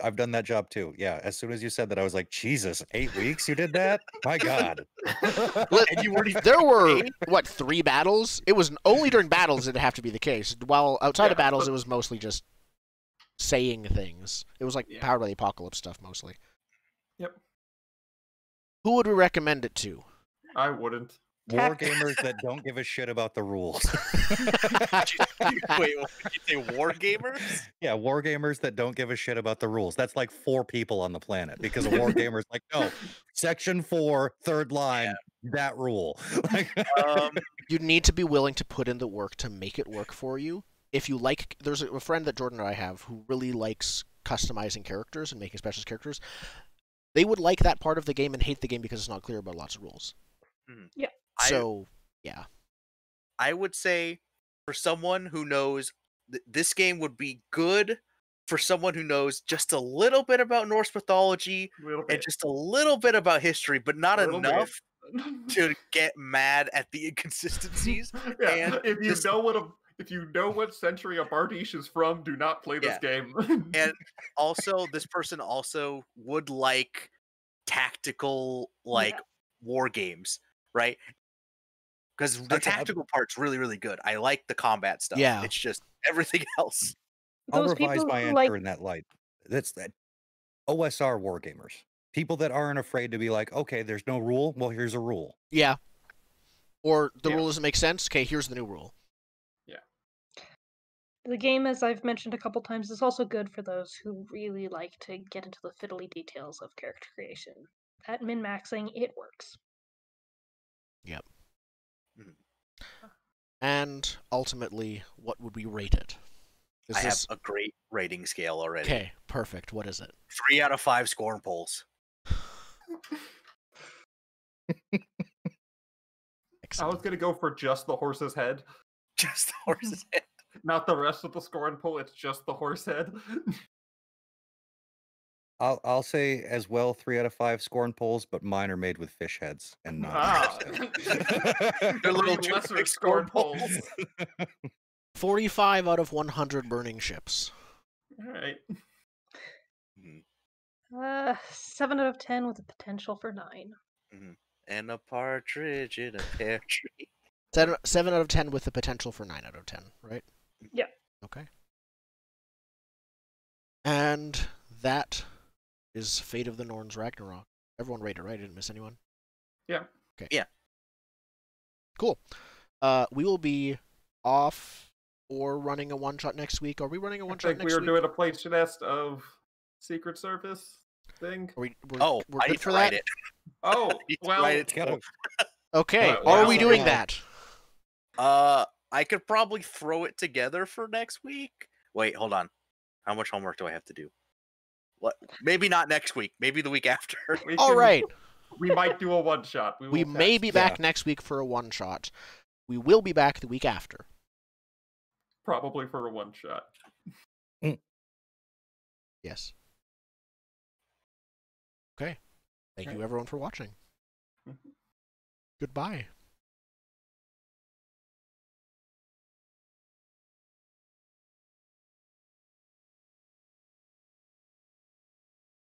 I've done that job too. Yeah, as soon as you said that, I was like, Jesus, 8 weeks you did that? My God. And you weren't even There were paid? 3 battles. It was only during battles did it have to be the case. While outside of Yeah, battles, but- it was mostly just saying things. It was like Yeah. Powered by the Apocalypse stuff mostly. Yep. Who would we recommend it to? I wouldn't. War gamers that don't give a shit about the rules. Wait, what did you say? War gamers? Yeah, war gamers that don't give a shit about the rules. That's like 4 people on the planet because a war gamer is like, no, section 4, third line, that rule. Like, You need to be willing to put in the work to make it work for you. If you like, there's a friend that Jordan and I have who really likes customizing characters and making specialist characters. They would like that part of the game and hate the game because it's not clear about lots of rules. Yeah. So, yeah. I would say for someone who knows this game would be good for someone who knows just a little bit about Norse mythology A little and bit. just a little bit about history, but not A little bit. enough to get mad at the inconsistencies. Yeah, And if you this- know what century a Bardiche is from, do not play this game. And also, this person also would like tactical, like, war games, right? Because the Actually, tactical part's really, really good. I like the combat stuff. Yeah. It's just everything else. I'll Those revise people my who answer like in that light. That's that. OSR wargamers. People that aren't afraid to be like, okay, there's no rule. Well, here's a rule. Yeah. Or the Yeah. rule doesn't make sense. Okay, here's the new rule. the game, as I've mentioned a couple times, is also good for those who really like to get into the fiddly details of character creation. At min-maxing, it works. Yep. Mhm. And ultimately, what would we rate it? Is I have this a great rating scale already. okay? Perfect. What is it? 3 out of 5 scorn polls. I Excellent. was gonna go for just the horse's head, Just the horse's head. not the rest of the scorn pull. It's just the horse head. I'll say as well 3 out of 5 scorn poles, but mine are made with fish heads and not. Ah. They're little Three too lesser big scorn scorn polls. 45 out of 100 burning ships. All right. 7 out of 10 with a potential for 9. And a partridge in a pear tree. 7 out of 10 with the potential for 9 out of 10, right? Yeah. Okay. And that is Fate of the Norns Ragnarok. Everyone rated, right? I didn't miss anyone? Yeah. Okay. Yeah. Cool. We will be off or running a one-shot next week. Are we running a I one-shot think next we were week? doing a play test of Secret Service thing. We're Oh, we're I good need for to write that? it. Oh, I need to well, write it. Gotta- Okay. Well, Are we well, doing well. that? I could probably throw it together for next week. Wait, hold on. How much homework do I have to do? What? Maybe not next week. Maybe the week after. we All can- right. We might do a one shot. We may be back next week for a one-shot. We will be back the week after. probably for a one shot. Yes. Okay. Thank you everyone for watching. Goodbye.